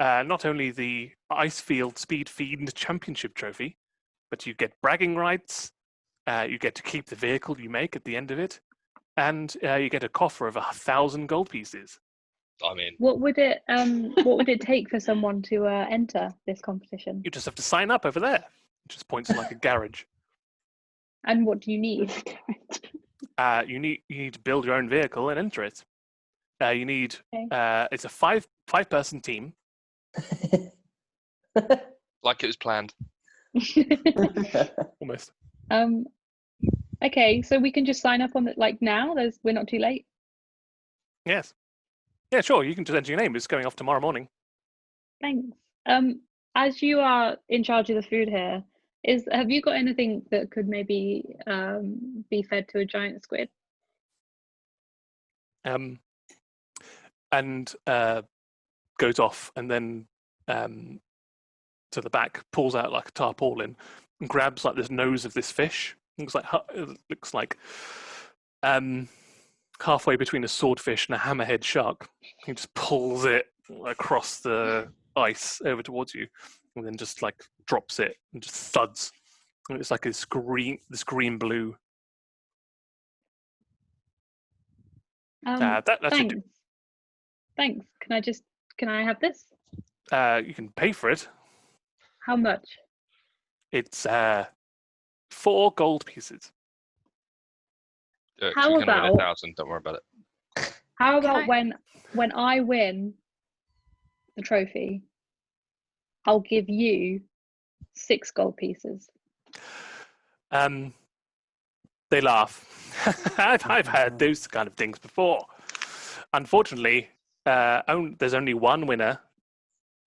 not only the Icefield Speed Fiend Championship Trophy, but you get bragging rights. You get to keep the vehicle you make at the end of it, and you get a coffer of 1,000 gold pieces. I mean, what would it take for someone to enter this competition? You just have to sign up over there. It just points to like a garage. And what do you need? You need to build your own vehicle and enter it. You need it's a five person team. Like it was planned. Almost. Okay, so we can just sign up on it like now. We're not too late. Yes. Yeah, sure. You can just enter your name. It's going off tomorrow morning. Thanks. As you are in charge of the food here, have you got anything that could maybe be fed to a giant squid? And goes off, and then to the back, pulls out like a tarpaulin, and grabs like this nose of this fish. Looks like halfway between a swordfish and a hammerhead shark. He just pulls it across the ice over towards you, and then just like drops it and just thuds. And it's like this green blue. That's thanks. Thanks. Can I have this? You can pay for it. How much? It's 4 gold pieces. How you can about win 1,000? Don't worry about it. How about when I win the trophy, I'll give you 6 gold pieces. They laugh. I've heard those kind of things before. Unfortunately, there's only one winner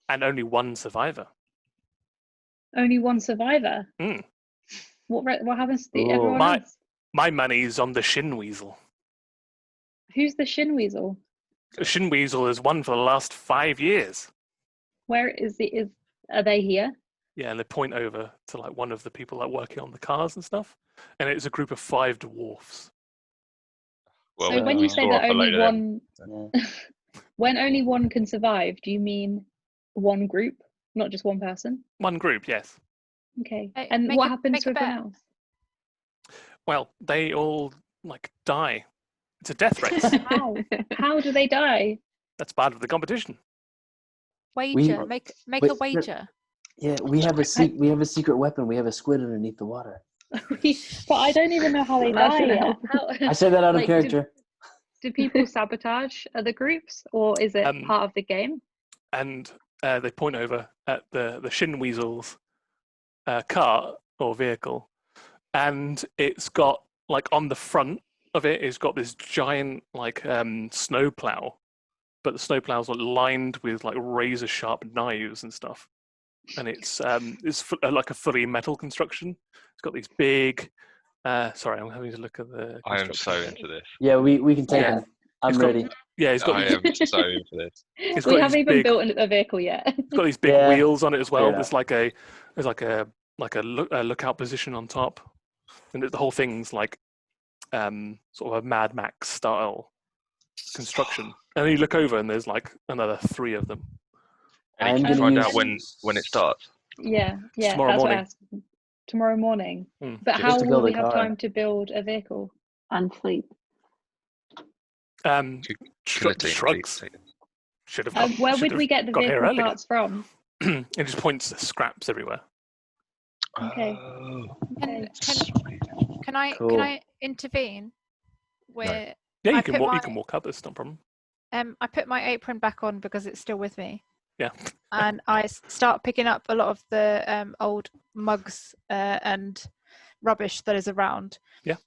and only one survivor. Only one survivor? Mm. What happens to everyone else? My money's on the Shin Weasel. Who's the Shin Weasel? The Shin Weasel has won for the last 5 years. Where are they here? Yeah, and they point over to like one of the people like working on the cars and stuff, and it's a group of 5 dwarfs. Well, so when you say that only one, Yeah. when only one can survive, do you mean one group, not just one person? One group, yes. Okay. Hey, And make what a- happens make to a bet. everyone else? Well, they all like die. It's a death race. How? How do they die? That's part of the competition. Wager. Make a Wait, wager. Yeah, we have a we have a secret weapon. We have a squid underneath the water. But I don't even know how they That's die gonna yet. help. I said that out of Like, character. Do people sabotage other groups, or is it part of the game? And they point over at the Shin Weasel's car or vehicle, and it's got like on the front of it, it's got this giant like snow plow, but the snow plows are lined with like razor sharp knives and stuff, and it's like a fully metal construction. It's got these big. Sorry, I'm having to look at the. I am so into this. Yeah, we can take Yeah. them. I'm It's got- ready. Yeah, it's got I these, am so into this. It's We got haven't these even big- built a vehicle yet. it's got these big Yeah, wheels on it as well. fair There's like a lookout position on top, and the whole thing's like sort of a Mad Max style construction. And then you look over, and there's like another 3 of them. And I'm can you gonna find out use- when it starts? Yeah, tomorrow that's morning. what I asked. Tomorrow morning. Mm. But Just how to will build a we have car. time to build a vehicle? And sleep. Shrugs. Should have. Where should would have we get the got here vehicle earlier. parts from? It just points to scraps everywhere. Okay. Oh, Can, sweet. can I Cool. intervene? Where Yeah, you I can put walk. You my- can walk up. It's not a problem. I put my apron back on because it's still with me, Yeah. and I start picking up a lot of the old mugs and rubbish that is around. Yeah.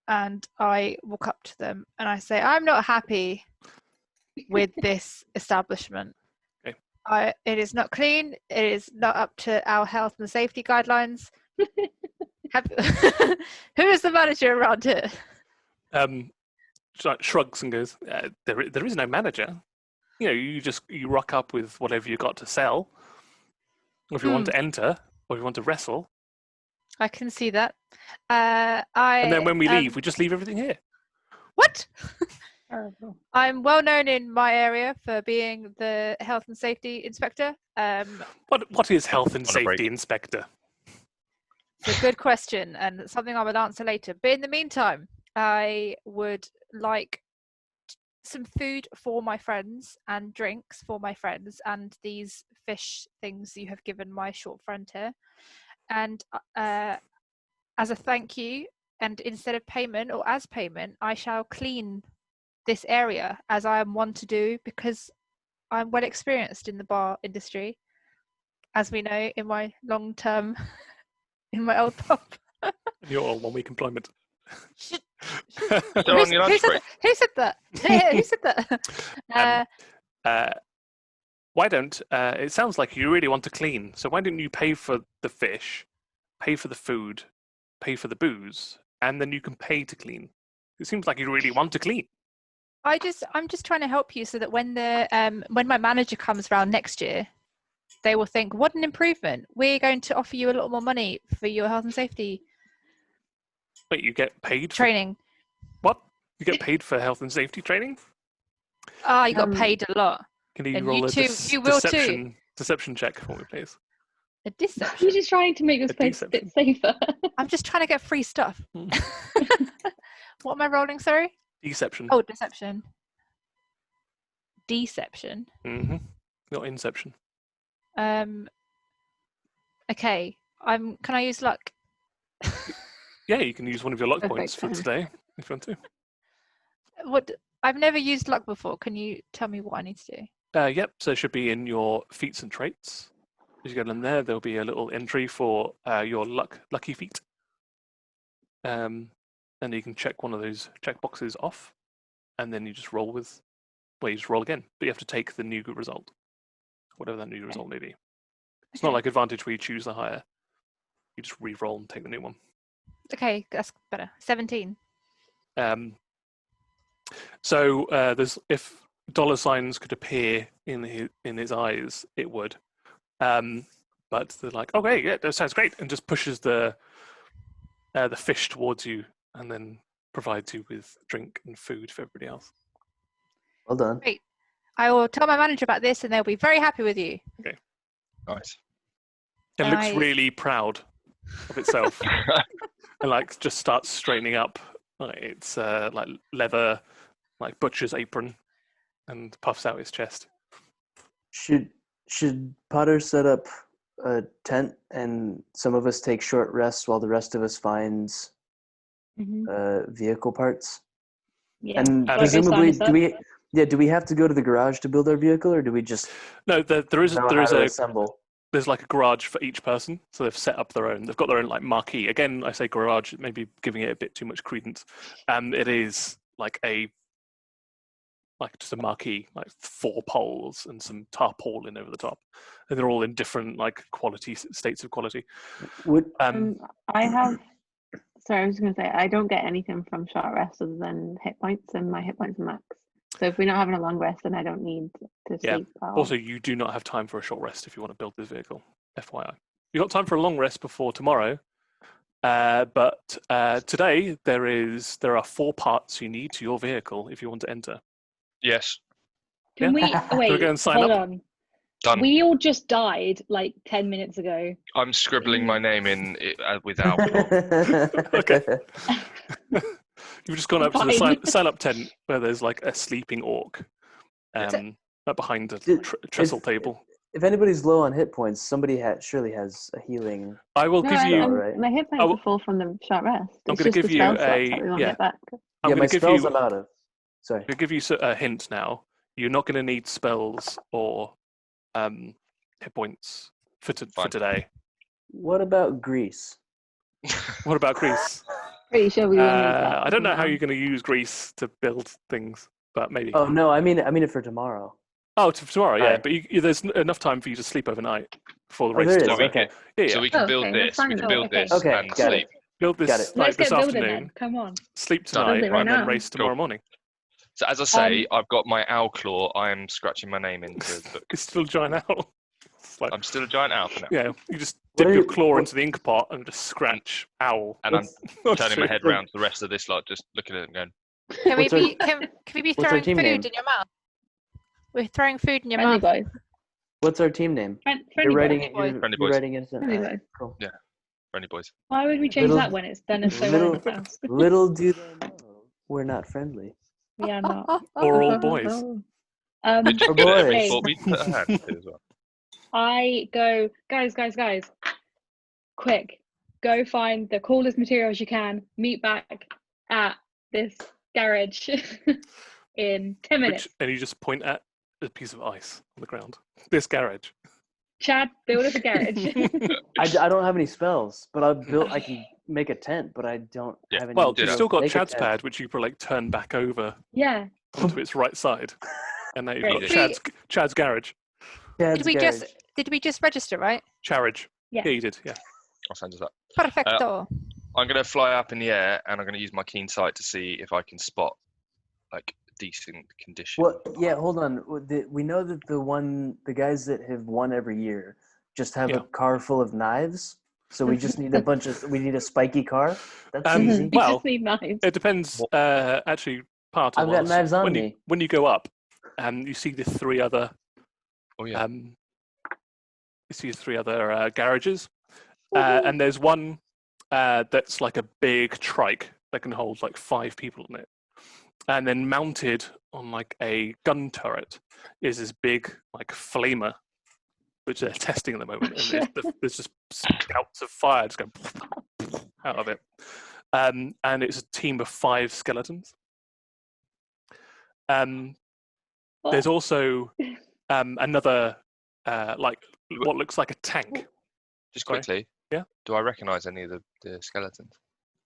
And I walk up to them and I say, "I'm not happy with this establishment. Okay. It is not clean. It is not up to our health and safety guidelines." Who is the manager around here? Shrugs and goes. There is no manager. You know, you rock up with whatever you got to sell. Or if you want to enter, or if you want to wrestle, I can see that. and then when we leave, we just leave everything here. What? Terrible. I'm well known in my area for being the health and safety inspector. What is health and On a break. safety inspector? It's a good question and something I will answer later. But in the meantime, I would like some food for my friends and drinks for my friends and these fish things you have given my short friend here. And as a thank you, and instead of payment or as payment, I shall clean this area as I am one to do because I'm well experienced in the bar industry, as we know in my long term in my old pub. You're on 1 week employment. Still on your lunch break. Who said that? Who said that? Why don't? It sounds like you really want to clean. So why don't you pay for the fish, pay for the food, pay for the booze, and then you can pay to clean. It seems like you really want to clean. I'm just trying to help you so that when my manager comes around next year, they will think, what an improvement. We're going to offer you a lot more money for your health and safety Wait, you get paid for training. what? You get paid for health and safety training? You got paid a lot. Can you And roll you a too- you will too. deception check for me, please? A You're deception. just trying to make this A place a bit safer. I'm just trying to get free stuff. Hmm. What am I rolling, sorry? Deception. Oh, deception. Deception. Mm-hmm. Not inception. Okay. Can I use luck? Yeah, you can use one of your luck Perfect points for then. today if you want to. What? I've never used luck before. Can you tell me what I need to do? Yep, so it should be in your feats and traits. As you go in there'll be a little entry for your lucky feat. And you can check one of those check boxes off, and then you just roll you just roll again. But you have to take the new result, whatever that new result may be. It's not Okay. like advantage where you choose the higher. You just re-roll and take the new one. Okay, that's better. 17. So there's if dollar signs could appear in his eyes, it would. But they're like, okay, yeah, that sounds great, and just pushes the fish towards you, and then provides you with drink and food for everybody else. Well done. Great. I will tell my manager about this, and they'll be very happy with you. Nice. It And looks I- really proud of itself, and like just starts straightening up. Like it's like leather, like butcher's apron, and puffs out his chest. Should Potter set up a tent and some of us take short rests while the rest of us finds vehicle parts? Yeah. And Shall I go presumably, sign us do we have to go to the garage to build our vehicle, or do we just No, there is know how to assemble? there's like a garage for each person, so they've set up their own. They've got their own like marquee. Again, I say garage, maybe giving it a bit too much credence. It is like just a marquee, like 4 poles and some tarpaulin over the top, and they're all in different like states of quality. Would I have. Sorry, I was going to say I don't get anything from short rest other than hit points, and my hit points are max. So if we're not having a long rest, then I don't need to Yeah. sleep. At all. Also, you do not have time for a short rest if you want to build this vehicle. FYI, you've got time for a long rest before tomorrow. But today there are 4 parts you need to your vehicle if you want to enter. Yes, Can we wait? go and sign Hold up? on. done. We all just died like 10 minutes ago. I'm scribbling my name in with alcohol. Okay. You've just gone up to the Fine. sign up tent where there's like a sleeping orc behind a Did- trestle if- table. If anybody's low on hit points, somebody surely has a healing. I will No, give you. Alright. my hit points will- are full from the short rest. I'm It's gonna just give the you spell slots a- that we won't yeah. get back. I'm yeah, going my to give spells you. I'm out of. Sorry. I'm going to give you a hint now. You're not going to need spells or hit points for Fine. today. What about Greece? What about grease? Pretty sure we will need that. I don't know how from you're going to use grease to build things, but maybe. Oh no, I mean it for tomorrow. Oh, tomorrow, yeah. Alright. But there's enough time for you to sleep overnight before the Oh, race there is. tomorrow. Okay. Yeah, So yeah. we can Oh, build okay, that's this. We fine. can Oh, build okay. this Okay, and got sleep. it. Build Got this it. like Let's this get building afternoon. then. Come on. Sleep Done. tonight, Build it right and then now. race tomorrow morning. So as I say, I've got my owl claw. I am scratching my name into the book. It's still a giant owl. It's like, I'm still a giant owl for now. yeah, you just What dip are your you- claw what- into the ink pot and just scratch owl. And I'm What's- turning my head like- round to the rest of this lot, just looking at it and going, Can we What's our- be can we be what's our throwing team food name? in your mouth? We're throwing food in your Friendly mouth. boys. What's our team name? Friendly Writing boys. it. boys. Friendly You're boys. writing it. Friendly boys. Cool. friendly boys. Why would we change Little- that when it's done it so well in the little- past? Little do they know, we're not friendly. We are not. Or all boys. Um, It just Or did it every boys. sport we put a hand to as well. I go, guys, quick, go find the coolest materials you can, meet back at this garage in 10 minutes. And you just point at a piece of ice on the ground. This garage. Chad, build us a garage. I don't have any spells, but I can make a tent, but I don't Yeah. have any. Well, do you've that. still got Make a Chad's tent. pad, which you probably like turn back over Yeah. onto its right side, and now you've got Great. Chad's garage. Chad's Did we garage. did we just register, right? Charage. Yeah. Yeah, you did. Yeah. I'll send us that. Perfecto. I'm going to fly up in the air and I'm going to use my keen sight to see if I can spot like decent condition. Well, yeah. Hold on. We know that the guys that have won every year just have Yeah. a car full of knives. So we just need we need a spiky car. That's Um, easy. We Well, just need knives. It depends. Actually, part of I've got was knives on when me. when you go up, you see the 3 other Oh yeah. you see 3 other garages, and there's one that's like a big trike that can hold like 5 people in it, and then mounted on like a gun turret is this big like flamer, which they're testing at the moment, and there's just spouts of fire just going out of it, and it's a team of 5 skeletons. There's also another like what looks like a tank. Just sorry. quickly. Yeah? Do I recognise any of the skeletons?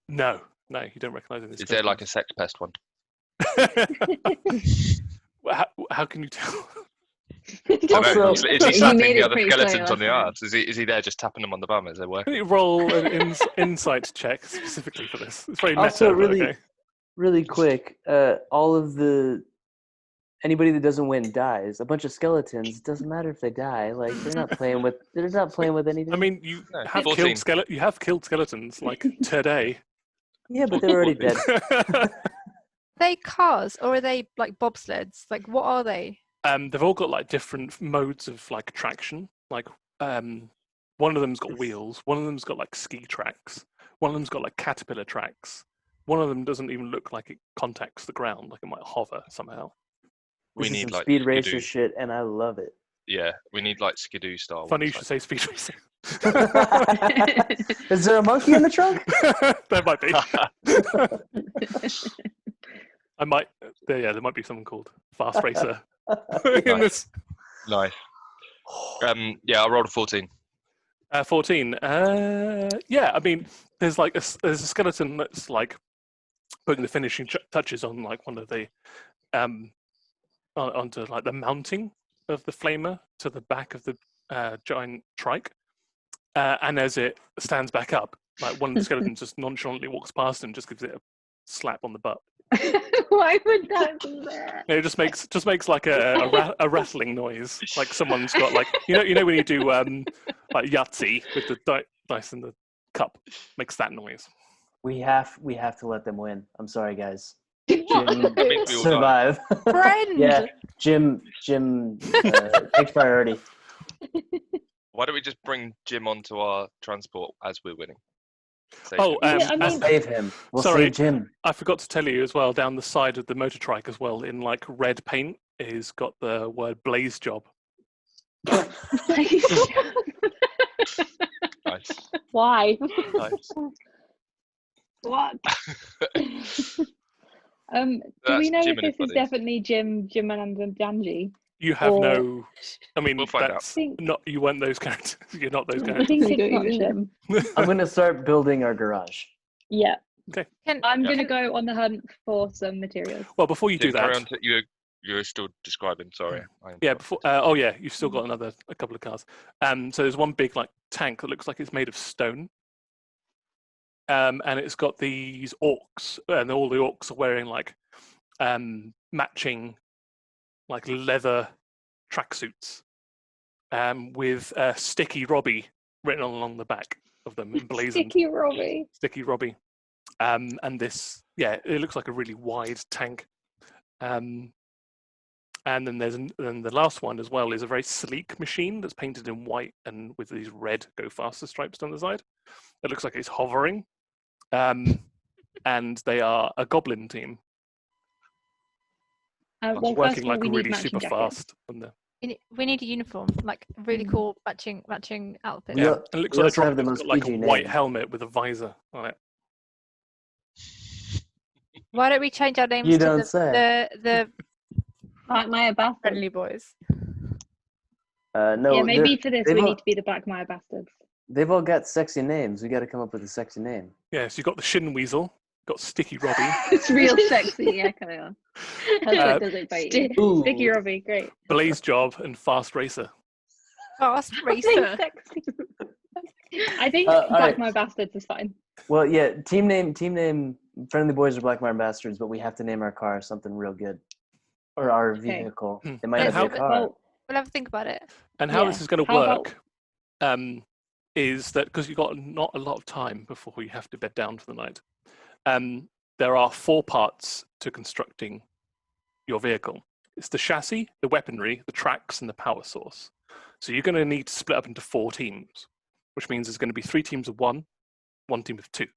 No, you don't recognise any. Is there like a sex pest one? how can you tell? I don't know. Also- Is he He slapping made the it other pretty skeletons clear on the last arms? Is he there just tapping them on the bum as they're working? Can you roll an insight check specifically for this? It's very meta. Also, but really, okay. really quick. All of anybody that doesn't win dies. A bunch of skeletons. It doesn't matter if they die. Like they're not playing with. They're not playing with anything. I mean, you No, have 14. killed skeletons like today. yeah, but they're already dead. Are they cars or are they like bobsleds? Like what are they? They've all got like different modes of like traction. Like one One of them's got wheels. One of them's got like ski tracks. One of them's got like caterpillar tracks. One of them doesn't even look like it contacts the ground, like it might hover somehow. We This is need some like speed racer Skidoo. shit, and I love it. Yeah, we need like Skidoo style. Funny you ones, should say speed racing. Is there a monkey in the trunk? There might be. I might. There might be someone called Fast Racer in this. Nice. Yeah, I rolled a 14. 14. Yeah, I mean, there's a skeleton that's like putting the finishing touches on like one of the onto like the mounting of the flamer to the back of the giant trike, and as it stands back up, like one of the skeletons just nonchalantly walks past and just gives it a slap on the butt. Why would that be there? It just makes like a rattling noise, like someone's got like you know when you do like Yahtzee with the dice in the cup, makes that noise. We have to let them win. I'm sorry, guys. Means we all die. Survive. Friend. Yeah, Jim takes priority. Why don't we just bring Jim onto our transport as we're winning? Save Oh, him. Yeah, I We'll mean- save him. We'll Sorry. save Jim. I forgot to tell you as well. Down the side of the motor trike as well, in like red paint, is got the word "Blaze Job." Nice. Why? Nice. What? Do That's we know Jim if and his this is buddies. definitely Jim and Danji? You have Or- no. I mean, We'll find out. that's Think- not. You weren't those characters. You're not those I characters. think We it's don't not even Jim. I'm gonna start building our garage. Yeah. Can, I'm Yeah. gonna go on the hunt for some materials. Well, before you do Jim, carry that, on to, you're still describing. Sorry. yeah. Before. Oh, yeah. You've still got a couple of cars. So there's one big like tank that looks like it's made of stone. And it's got these orcs, and all the orcs are wearing like matching like leather tracksuits with Sticky Robbie written along the back of them, emblazoned. Sticky Robbie. Sticky Robbie. And this, yeah, it looks like a really wide tank. And then then the last one as well is a very sleek machine that's painted in white and with these red go faster stripes down the side. It looks like it's hovering. And they are a goblin team Well, first working of all, like we need really matching super jackets. fast. On the, we need a uniform, like really cool matching outfit. We yeah, al- and it looks we like also have the Dropper's most got like a PG white name. helmet with a visor on it. Why don't we change our names You to don't say. the Black Maya Bastards. friendly boys? No, Yeah, maybe they're- for this they've we all- need to be the Black Maya Bastards. They've all got sexy names. We got to come up with a sexy name. Yeah, so you've got the Shin Weasel, got Sticky Robbie, It's real sexy. Yeah, carry on. That's Uh, what does it bite you. Ooh. Sticky Robbie, great. Blaze Job, and Fast Racer. Fast racer. Sexy. I think all Black right. Maya Bastards is fine. Well, yeah, team name. Friendly Boys are Black Mire Bastards, but we have to name our car something real good, or our Okay. vehicle. Hmm. It might And not be a how- car. Well, We'll have to think about it. And how Yeah, this is going to how about- work is that because you've got not a lot of time before you have to bed down for the night, there are 4 parts to constructing your vehicle. It's the chassis, the weaponry, the tracks, and the power source. So you're going to need to split up into 4 teams, which means there's going to be 3 teams of 1, 1 team of 2.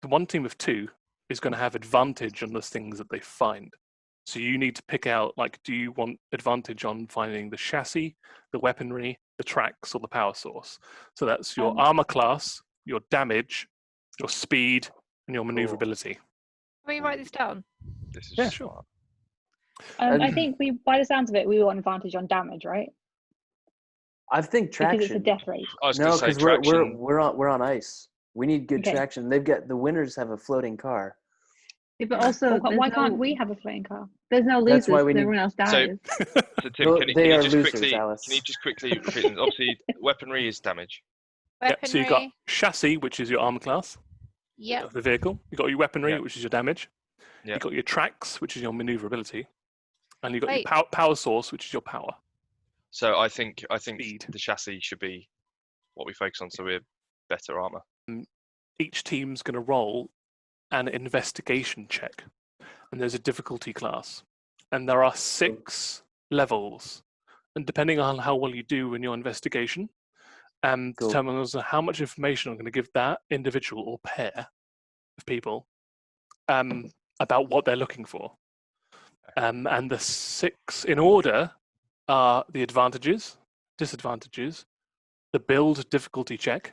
The 1 team of 2 is going to have advantage on the things that they find. So you need to pick out, like, do you want advantage on finding the chassis, the weaponry, the tracks, or the power source? So that's your armor class, your damage, your speed, and your maneuverability. Can we write this down? This is Yeah, sure. smart. And- I think by the sounds of it, we want advantage on damage, right? I think Because it's a traction. death race. I was No, going to say because traction. we're on ice. We need good Okay. traction. They've got the winners have a floating car. Yeah, but also, Well, why there's can't no- we have a floating car? There's no That's losers why we because need- everyone else dies. So Tim, Well, can they you are just losers, quickly? Alice. Can you just quickly repeat this? Obviously, weaponry is damage. Yep, so you've got Weaponry. chassis, which is your armor class Yep. of the vehicle. You've got your weaponry, Yep. which is your damage. Yep. You've got your tracks, which is your maneuverability. And you've got Wait. your power source, which is your power. So I think Speed. the chassis should be what we focus on, so we're better armor. Each team's going to roll an investigation check, and there's a difficulty class, and there are 6 levels, and depending on how well you do in your investigation, Cool. determine also how much information I'm going to give that individual or pair of people about what they're looking for. And the 6 in order are the advantages, disadvantages, the build difficulty check,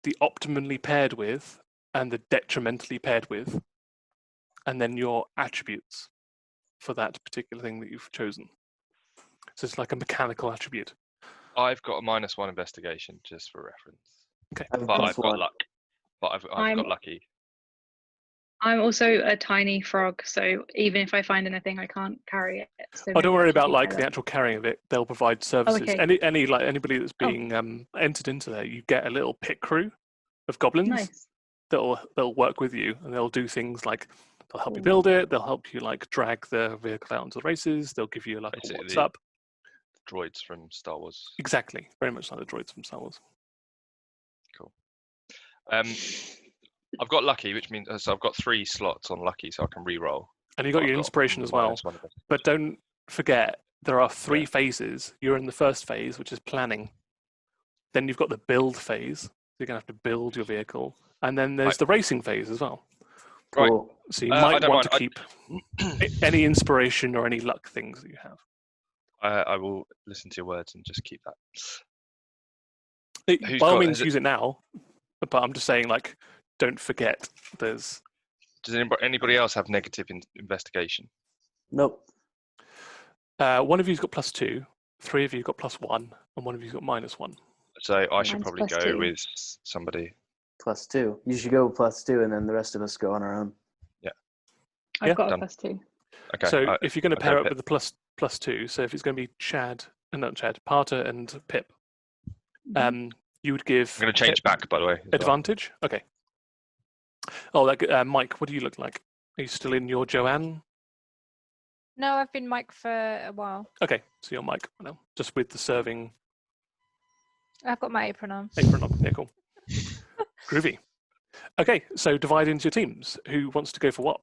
the optimally paired with, and the detrimentally paired with, and then your attributes for that particular thing that you've chosen. So it's like a mechanical attribute. I've got a -1 investigation just for reference, Okay. I have but plus I've got one. luck. But I've I'm- got lucky. I'm also a tiny frog, so even if I find anything, I can't carry it. So Oh, maybe don't I worry should about be like better. the actual carrying of it. They'll provide services. okay. Anybody that's being entered into there, you get a little pit crew of goblins Nice. that'll work with you, and they'll do things like they'll help you Cool. build it. They'll help you like drag the vehicle out into the races. They'll give you like a Basically what's the- up. Droids from Star Wars. Exactly, very much like the droids from Star Wars. I've got lucky, which means so I've got 3 slots on lucky, so I can re-roll. And you got But your I've inspiration as well. -1 investigation. But don't forget, there are 3 Yeah. phases. You're in the first phase, which is planning. Then you've got the build phase. So you're going to have to build your vehicle. And then there's Right. the racing phase as well. Right. Cool. So you I might don't want to mind. keep any inspiration or any luck things that you have. I will listen to your words and just keep that. Who's By all got- means, has it- use it now. But I'm just saying, like, don't forget there's... Does anybody else have negative investigation? Nope. one of you's got +2, 3 of you got +1, and 1 of you's got -1. So I should Mine's probably go +2. with somebody. +2. You should go +2, and then the rest of us go on our own. I've Yeah, got done. a +2. Okay. So if you're going to I'll go pair up Pip. with the +2, so if it's going to be Parter and Pip, you would give I'm going to change Pip back, by the way. as well. advantage. Okay. Oh, Mike, what do you look like? Are you still in your Joanne? No, I've been Mike for a while. Okay, so you're Mike now, just with the serving I've got my apron on. apron on. Yeah, cool. Groovy. Okay, so divide into your teams. Who wants to go for what?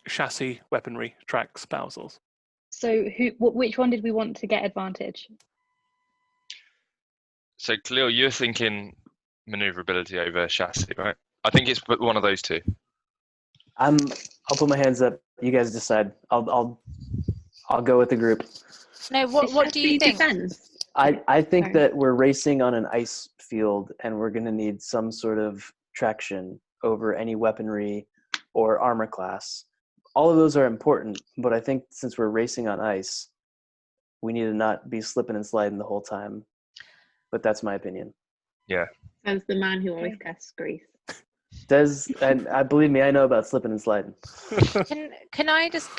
Chassis, weaponry, tracks, power source. So which one did we want to get advantage? So Cleo, you're thinking maneuverability over chassis, right? I think it's one of those 2. I'll put my hands up. You guys decide. I'll go with the group. No, what do you think? Defense? I think Sorry. that we're racing on an ice field, and we're going to need some sort of traction over any weaponry or armor class. All of those are important, but I think since we're racing on ice, we need to not be slipping and sliding the whole time. But that's my opinion. As the man who always casts grease. And I believe me, I know about slipping and sliding. Can I just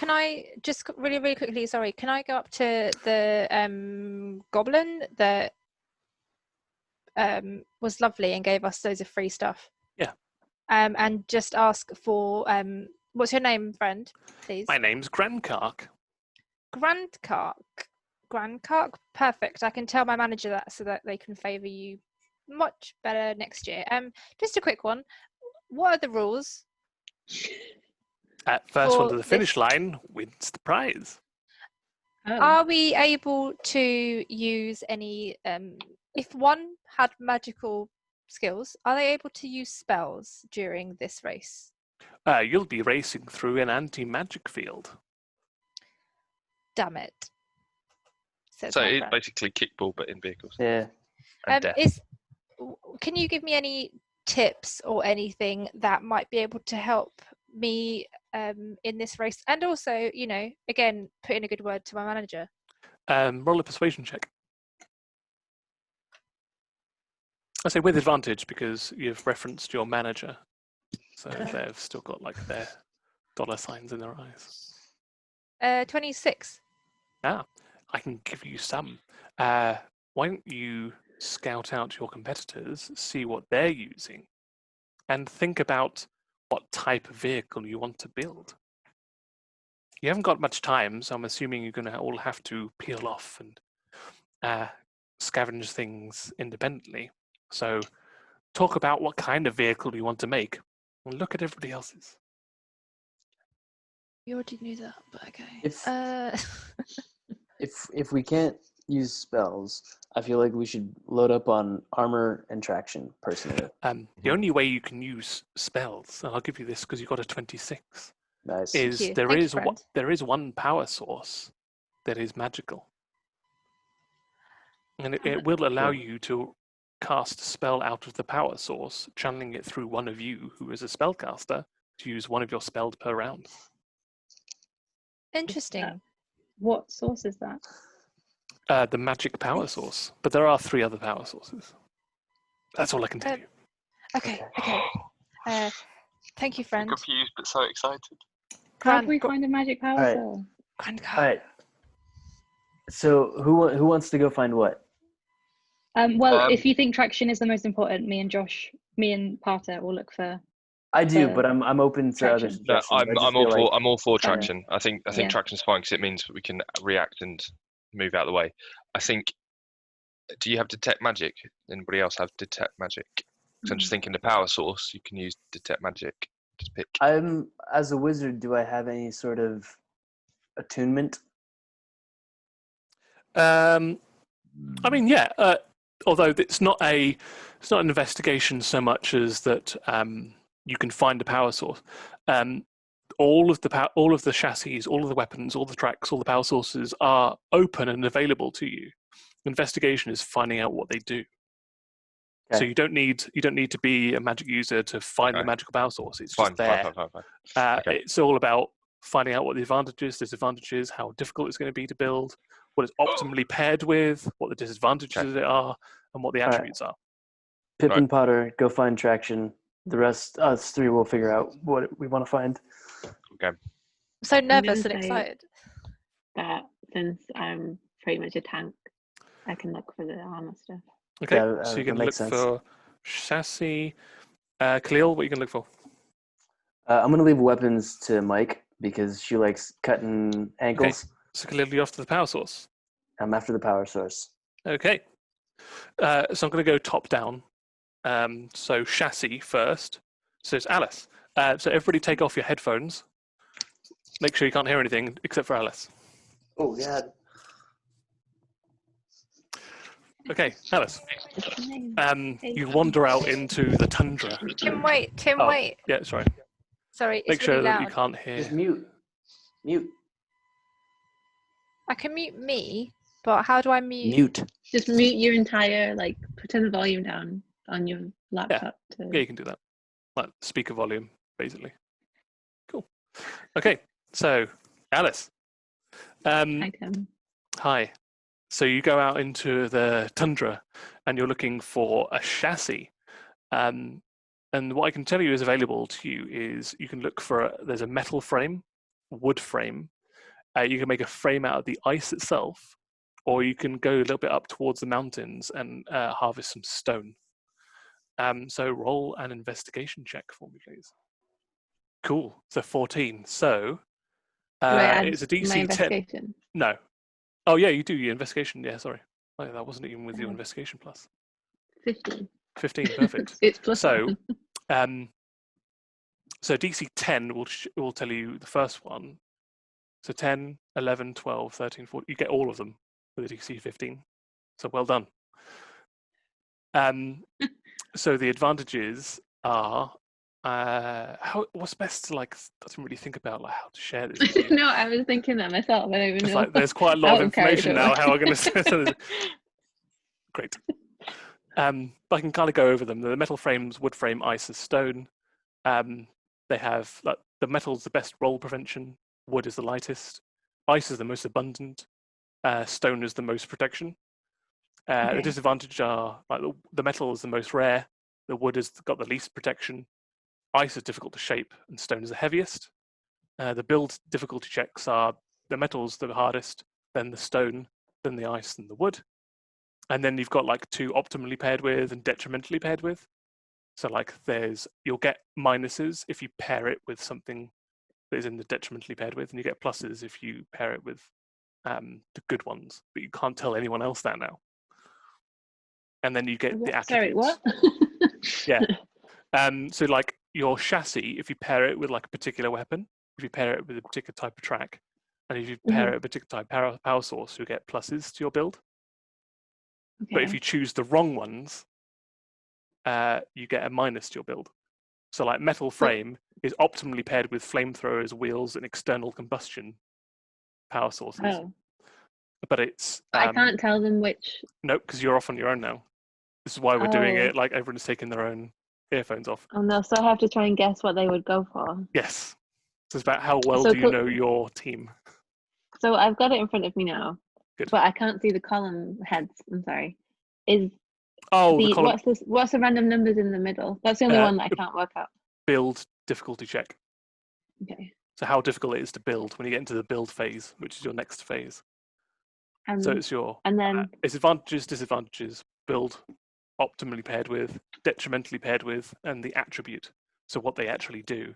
really, really quickly, sorry, can I go up to the goblin that was lovely and gave us loads of free stuff? Yeah. And just ask for what's your name, friend, please? My name's Grankark. Grandkark, perfect. I can tell my manager that so that they can favour you much better next year. Just a quick one. What are the rules? At first one For to the finish line wins the prize. Oh. Are we able to use any if one had magical skills, are they able to use spells during this race? You'll be racing through an anti-magic field. Damn it. Says So my it's friend. basically kickball, but in vehicles. Yeah. And death. Can you give me any tips or anything that might be able to help me in this race? And also, you know, again, put in a good word to my manager. Roll a persuasion check. I say with advantage because you've referenced your manager. So they've still got like their dollar signs in their eyes. 26. I can give you some. Why don't you scout out your competitors, see what they're using, and think about what type of vehicle you want to build. You haven't got much time, so I'm assuming you're going to all have to peel off and scavenge things independently. So talk about what kind of vehicle you want to make, and look at everybody else's. You already knew that, but okay. If we can't use spells, I feel like we should load up on armor and traction, personally. The only way you can use spells, and I'll give you this because you got a 26, Nice. is you. there Thank you, is friend. there is one power source that is magical, and it will allow Cool. you to cast a spell out of the power source, channeling it through one of you who is a spellcaster to use one of your spells per round. Interesting. What source is that? The magic power source, but there are 3 other power sources. That's all I can tell you. Okay. Thank you, friend. Confused but so excited. How do we find a magic power Alright. source? Grand All right. So who wants to go find what? Well, if you think traction is the most important, me and Parter will look for. I do, The but I'm open to other traction. No, suggestions. I just I'm all feel for like- I'm all for Fine. traction. I think Yeah. traction's fine because it means we can react and move out of the way. I think. Do you have detect magic? Anybody else have detect magic? So I'm just thinking the power source. You can use detect magic. Just pick. as a wizard, do I have any sort of attunement? I mean, yeah. Although it's not an investigation so much as that you can find a power source. All of the chassis, all of the weapons, all the tracks, all the power sources are open and available to you. Investigation is finding out what they do. So Okay. you don't need to be a magic user to find the Okay. magical power source. It's Fine, just there. fine. Okay. It's all about finding out what the advantages, disadvantages, how difficult it's going to be to build, what it's optimally paired with, what the disadvantages are, and what the Alright. attributes are. Pip Right. and Potter, go find traction. The rest, us 3 will figure out what we want to find. I'm so nervous and say- excited. That since I'm pretty much a tank, I can look for the armor stuff. Okay, Yeah, so you that can look makes sense. for chassis. Khalil, what are you going to look for? I'm going to leave weapons to Mike because she likes cutting ankles. So Khalil, you're off to the power source. I'm after the power source. Okay. So I'm going to go top down. So chassis first. So it's Alice. So everybody take off your headphones. Make sure you can't hear anything except for Alice. Oh, God. Okay, Alice. What's the name? You wander out into the tundra. Tim, wait. Oh, Wait. Yeah, sorry. Sorry, it's Make sure really that loud. you can't hear. Just mute. Mute. I can mute me, but how do I mute? Mute. Just mute your entire, turn the volume down on your laptop. Yeah, you can do that. Like speaker volume, basically. Cool. Okay, so Alice. Hi, Tim. Hi. So you go out into the tundra and you're looking for a chassis. And what I can tell you is available to you is you can look for, there's a metal frame, wood frame. You can make a frame out of the ice itself, or you can go a little bit up towards the mountains and harvest some stone. So roll an investigation check for me, please. Cool. So 14. So Do I add it's a my DC 10. investigation? No. Oh, yeah, you do your investigation. Yeah, sorry. Oh, that wasn't even with your Oh. investigation plus. 15. 15, perfect. It's plus So, one. So DC 10 will tell you the first one. So 10, 11, 12, 13, 14. You get all of them with a DC 15. So well done. So the advantages are what's best to I didn't really think about how to share this with you. No, I was thinking that myself. I don't even It's know. there's quite a lot of Out of information now. character. How I'm going to say this. Great. But I can kind of go over them. The metal frames, wood frame, ice, and stone. They have the metal's the best roll prevention. Wood is the lightest. Ice is the most abundant. Stone is the most protection. The Okay. disadvantage are the metal is the most rare. The wood has got the least protection. Ice is difficult to shape, and stone is the heaviest. The build difficulty checks are the metal's the hardest, then the stone, then the ice, then the wood. And then you've got 2 optimally paired with and detrimentally paired with. So you'll get minuses if you pair it with something that is in the detrimentally paired with, and you get pluses if you pair it with the good ones. But you can't tell anyone else that now. And then you get the attributes. Sorry, what? Yeah. So your chassis, if you pair it with a particular weapon, if you pair it with a particular type of track, and if you pair it with a particular type of power source, you'll get pluses to your build. But if Okay. you choose the wrong ones, you get a minus to your build. So like metal frame is optimally paired with flamethrowers, wheels, and external combustion power sources. Oh, But it's I can't tell them which. no, because you're off on your own now. This is why we're doing Oh. it. Like everyone's taking their own earphones off. Oh no! So I have to try and guess what they would go for. Yes. So it's about how well So do you know your team. So I've got it in front of me now, Good. but I can't see the column heads. I'm sorry. Is Oh, the the column what's the random numbers in the middle? That's the only one that I can't work out. build difficulty check. Okay. So how difficult it is to build when you get into the build phase, which is your next phase. So it's your and then it's advantages, disadvantages, build optimally paired with, detrimentally paired with, and the attribute. So what they actually do.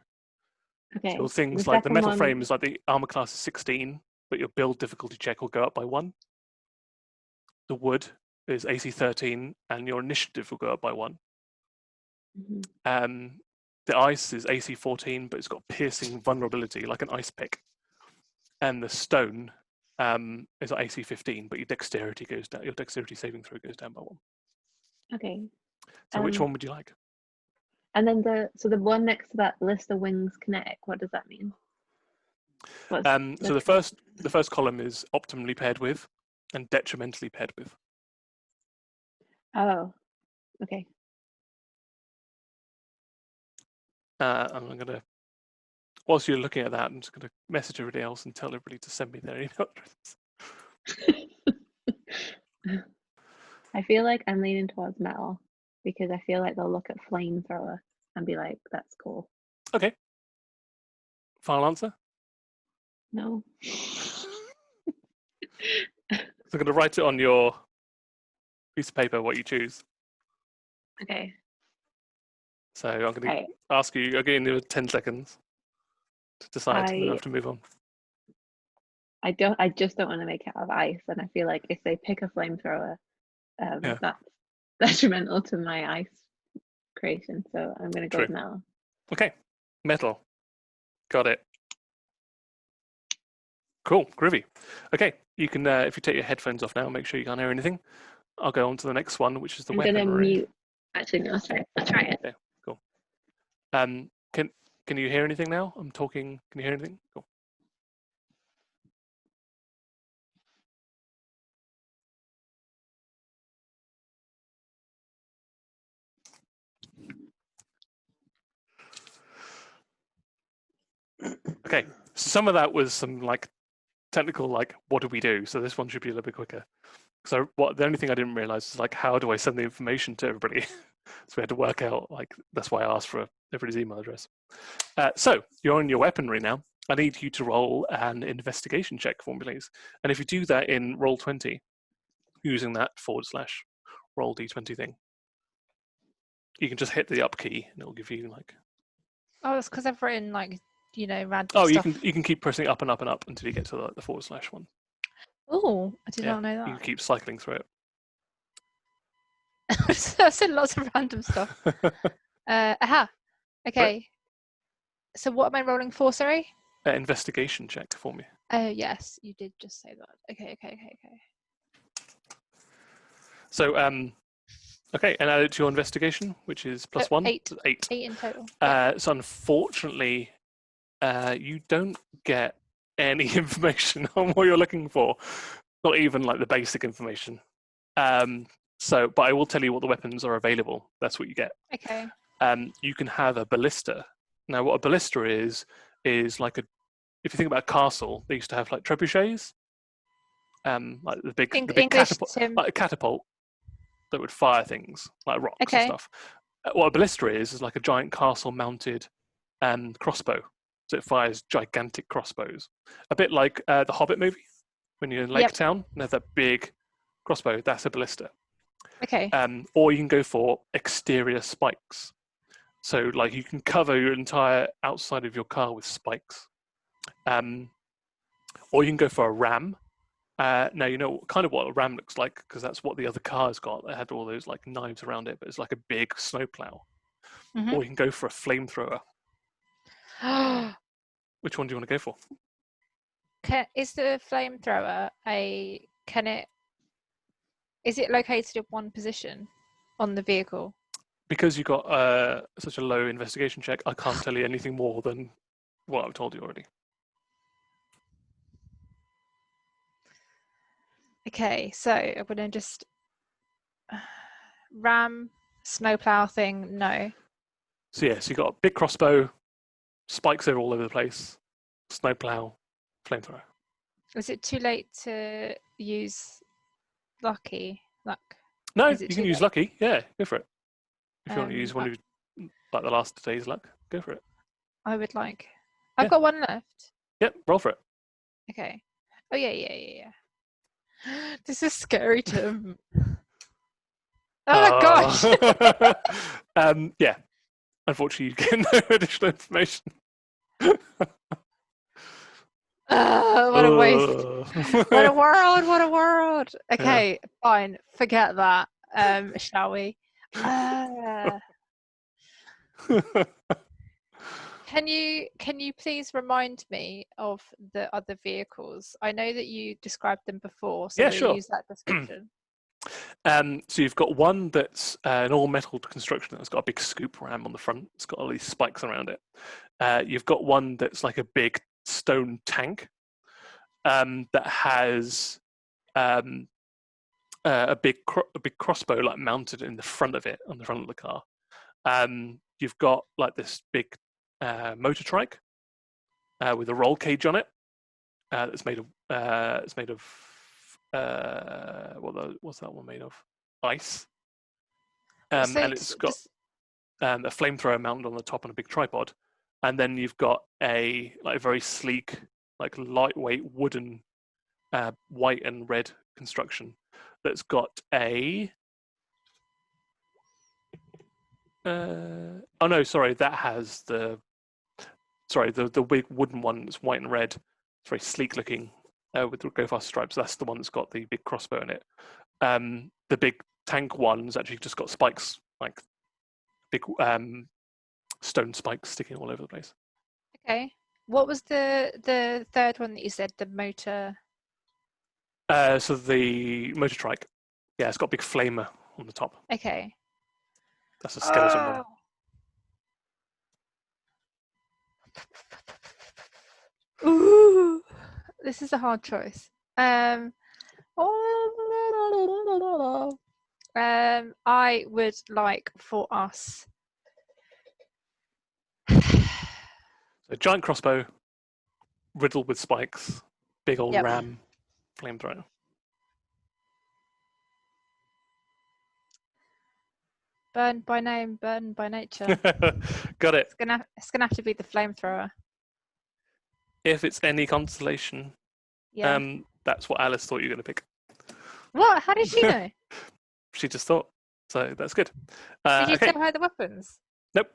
okay. So things the like the second metal one- frame is like the armor class is 16, but your build difficulty check will go up by 1. The wood is AC 13, and your initiative will go up by 1. Mhm. The ice is AC 14, but it's got piercing vulnerability, like an ice pick. And the stone is at AC 15, but your dexterity goes down. Your dexterity saving throw goes down by 1. Okay. So which one would you like? And then the one next to that list of wings kinetic. What does that mean? So the first column is optimally paired with, and detrimentally paired with. Oh. Okay. I'm gonna. Whilst you're looking at that, I'm just gonna message everybody else and tell everybody to send me their email addresses. I feel like I'm leaning towards metal because I feel like they'll look at flamethrower and be like, "That's cool." Okay. Final answer. No. So I'm gonna write it on your piece of paper what you choose. Okay. So I'm gonna Right. ask you. I'll give you 10 seconds to decide, and then I I have to move on. I just don't want to make it out of ice, and I feel like if they pick a flamethrower, Yeah. that's detrimental to my ice creation. So I'm gonna go with True. metal. Okay. Metal. Got it. Cool. Groovy. Okay. You can, if you take your headphones off now, make sure you can't hear anything. I'll go on to the next one, which is the I'm gonna weaponry. mute. Actually, no. I'll try it. Okay. Cool. Can you hear anything now? I'm talking. Can you hear anything? Cool. Okay. So some of that was some like technical, like what do we do? So this one should be a little bit quicker. So the only thing I didn't realize is like how do I send the information to everybody? So we had to work out, like, that's why I asked for everybody's email address. So you're on your weaponry now. I need you to roll an investigation check for me, please. And if you do that in Roll20, using that / roll d20 thing, you can just hit the up key and it'll give you like. Oh, it's because I've written like random Oh, stuff. you can keep pressing up and up and up until you get to the / one. Oh, I did Yeah, not know You that. can keep cycling through it. I've said lots of random stuff. Aha. Okay. So what am I rolling for? Sorry. Investigation check for me. Oh yes, you did just say that. Okay. So okay, and add it to your investigation, which is plus 1. 8. So 8. 8 in total. So unfortunately, you don't get any information on what you're looking for, not even like the basic information. But I will tell you what the weapons are available. That's what you get. Okay. You can have a ballista. Now, what a ballista is like if you think about a castle, they used to have like trebuchets, like the big English, catapult, Tim. like a catapult that would fire things like rocks and Okay. stuff. What a ballista is like a giant castle-mounted crossbow. So it fires gigantic crossbows, a bit like the Hobbit movie when you're in Lake Yep. Town and have that big crossbow. That's a ballista. Okay. Or you can go for exterior spikes. So like you can cover your entire outside of your car with spikes. Or you can go for a ram. Now you know kind of what a ram looks like because that's what the other car's got. It had all those like knives around it, but it's like a big snowplow. Mhm. Or you can go for a flamethrower. Which one do you want to go for? Is the flamethrower can it Is it located in one position on the vehicle? Because you got such a low investigation check, I can't tell you anything more than what I've told you already. Okay, so I'm gonna just ram snowplow thing. No. So yes, you got a big crossbow, spikes are all over the place, snowplow, flamethrower. Is it too late to use luck? No, Is you it can too use late? lucky. Yeah, go for it. If you want to use one I- of like the last day's luck, go for it. I would like. Yeah. I've got one left. Yep, roll for it. Okay. Oh yeah. This is scary, Tim. Oh gosh. Yeah. Unfortunately, you get no additional information. What a waste. What a world. What a world. Okay, fine. Forget that. Shall we? Can you please remind me of the other vehicles? I know that you described them before, so Yeah, we'll sure. use that description. So you've got one that's an all-metal construction that's got a big scoop ram on the front. It's got all these spikes around it. You've got one that's like a big stone tank that has a big crossbow like mounted in the front of it, on the front of the car. You've got like this big motor trike with a roll cage on it. It's made of what's that one made of? Ice. So And it's got a flamethrower mounted on the top on a big tripod, and then you've got a very sleek, like lightweight wooden, white and red construction that's got a. Oh no, sorry, that has the big wooden one that's white and red. It's very sleek looking with the go fast stripes. That's the one that's got the big crossbow in it. The big tank one's actually just got spikes, like big stone spikes sticking all over the place. Okay. What was the third one that you said? The motor. So the motor trike, yeah, it's got a big flamer on the top. Okay. That's a skeleton one. Ooh, this is a hard choice. I would like for us. A giant crossbow, riddled with spikes, big old Yep. ram, flamethrower. Burn by name, burn by nature. Got it. It's gonna have to be the flamethrower. If it's any consolation, Yeah. that's what Alice thought you were going to pick. What? How did she know? She just thought. So that's good. Did you okay. tell her the weapons? Nope.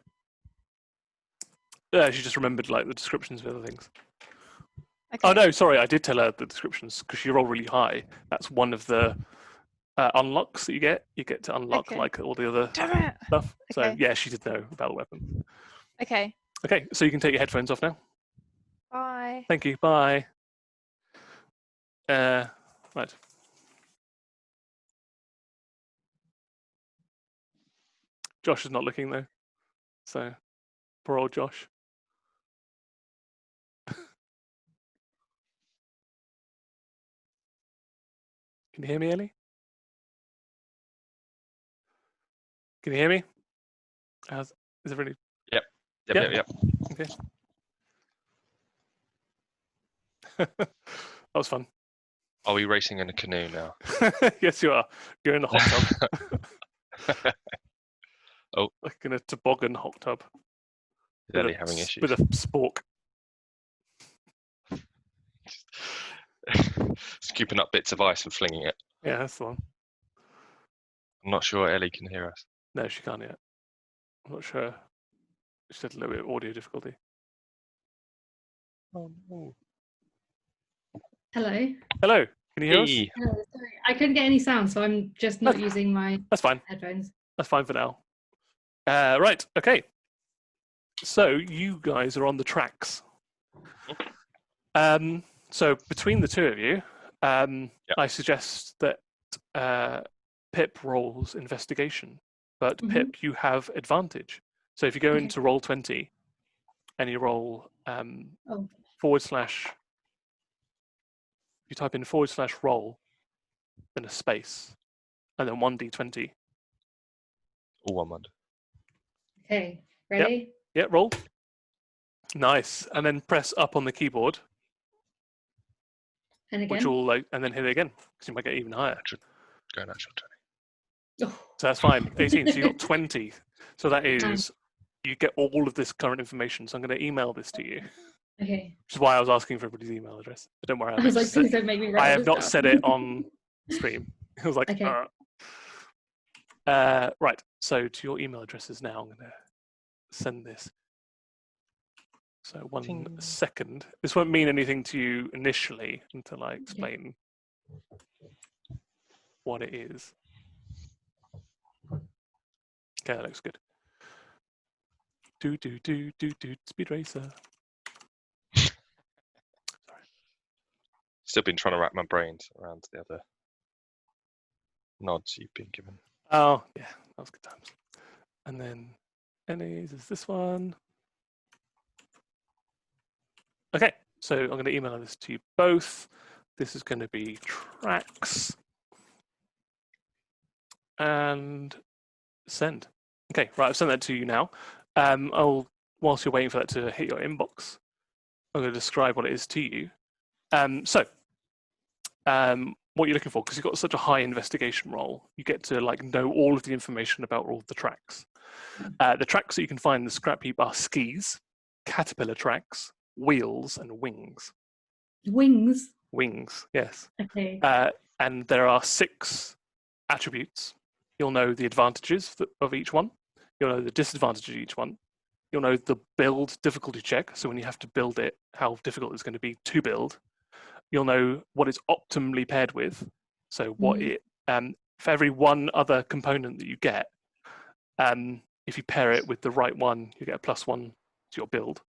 She just remembered like the descriptions of other things. Okay. Oh no, sorry, I did tell her the descriptions because she rolled really high. That's one of the unlocks that you get. You get to unlock like all the other Damn it. stuff. So Okay. yeah, she did know about the weapon. Okay. Okay, so you can take your headphones off now. Bye. Thank you. Bye. Right. Josh is not looking though. So poor old Josh. Can you hear me, Ellie? Can you hear me? Is it really? Yep. Okay. That was fun. Are we racing in a canoe now? Yes, you are. You're in the hot tub. Oh. Like in a toboggan hot tub. Is Ellie having issues? With a spork. Scooping up bits of ice and flinging it. Yeah, that's the one. I'm not sure Ellie can hear us. No, she can't yet. I'm not sure. She had a little bit of audio difficulty. Oh no. Hello. Hello. Can you hear us? Hey. Hello. Sorry, I couldn't get any sound, so I'm just not using my That's fine. headphones. That's fine for now. Right. Okay. So you guys are on the tracks. So between the two of you, I suggest that Pip rolls investigation, but Mhm. Pip, you have advantage. So if you go Okay. into roll 20 and you roll Oh, you type in /roll, then a space, and then 1d20. All one word. okay. Ready? Yeah, roll. Nice. And then press up on the keyboard, And which again? will and then hit it again, because you might get even higher. Go natural 20. Oh, So that's fine. 18. So you got 20. So that is Nice. you get all of this current information. So I'm going to email this to you, okay. which is why I was asking for everybody's email address. But don't worry, I was like, please don't make me write I all have this not down. said it on stream. I was like, Okay. right. So to your email addresses now, I'm going to send this. So one Ting. second. This won't mean anything to you initially until I explain what it is. Okay, that looks good. Do Speed Racer. Still been trying to wrap my brains around the other nods you've been given. Oh yeah, that was good times. And then Ennies is this one. Okay, so I'm going to email this to you both. This is going to be tracks and send. Okay, right, I've sent that to you now. Whilst you're waiting for that to hit your inbox, I'm going to describe what it is to you. What you're looking for, because you've got such a high investigation roll, you get to like know all of the information about all of the tracks. The tracks that you can find in the scrap heap are skis, caterpillar tracks, wheels, and wings. Wings. Wings, yes. Okay. And there are 6 attributes. You'll know the advantages of each one. You'll know the disadvantages of each one. You'll know the build difficulty check. So when you have to build it, how difficult it's going to be to build. You'll know what it's optimally paired with. So what it for every one other component that you get, if you pair it with the right one, you get a +1 to your build.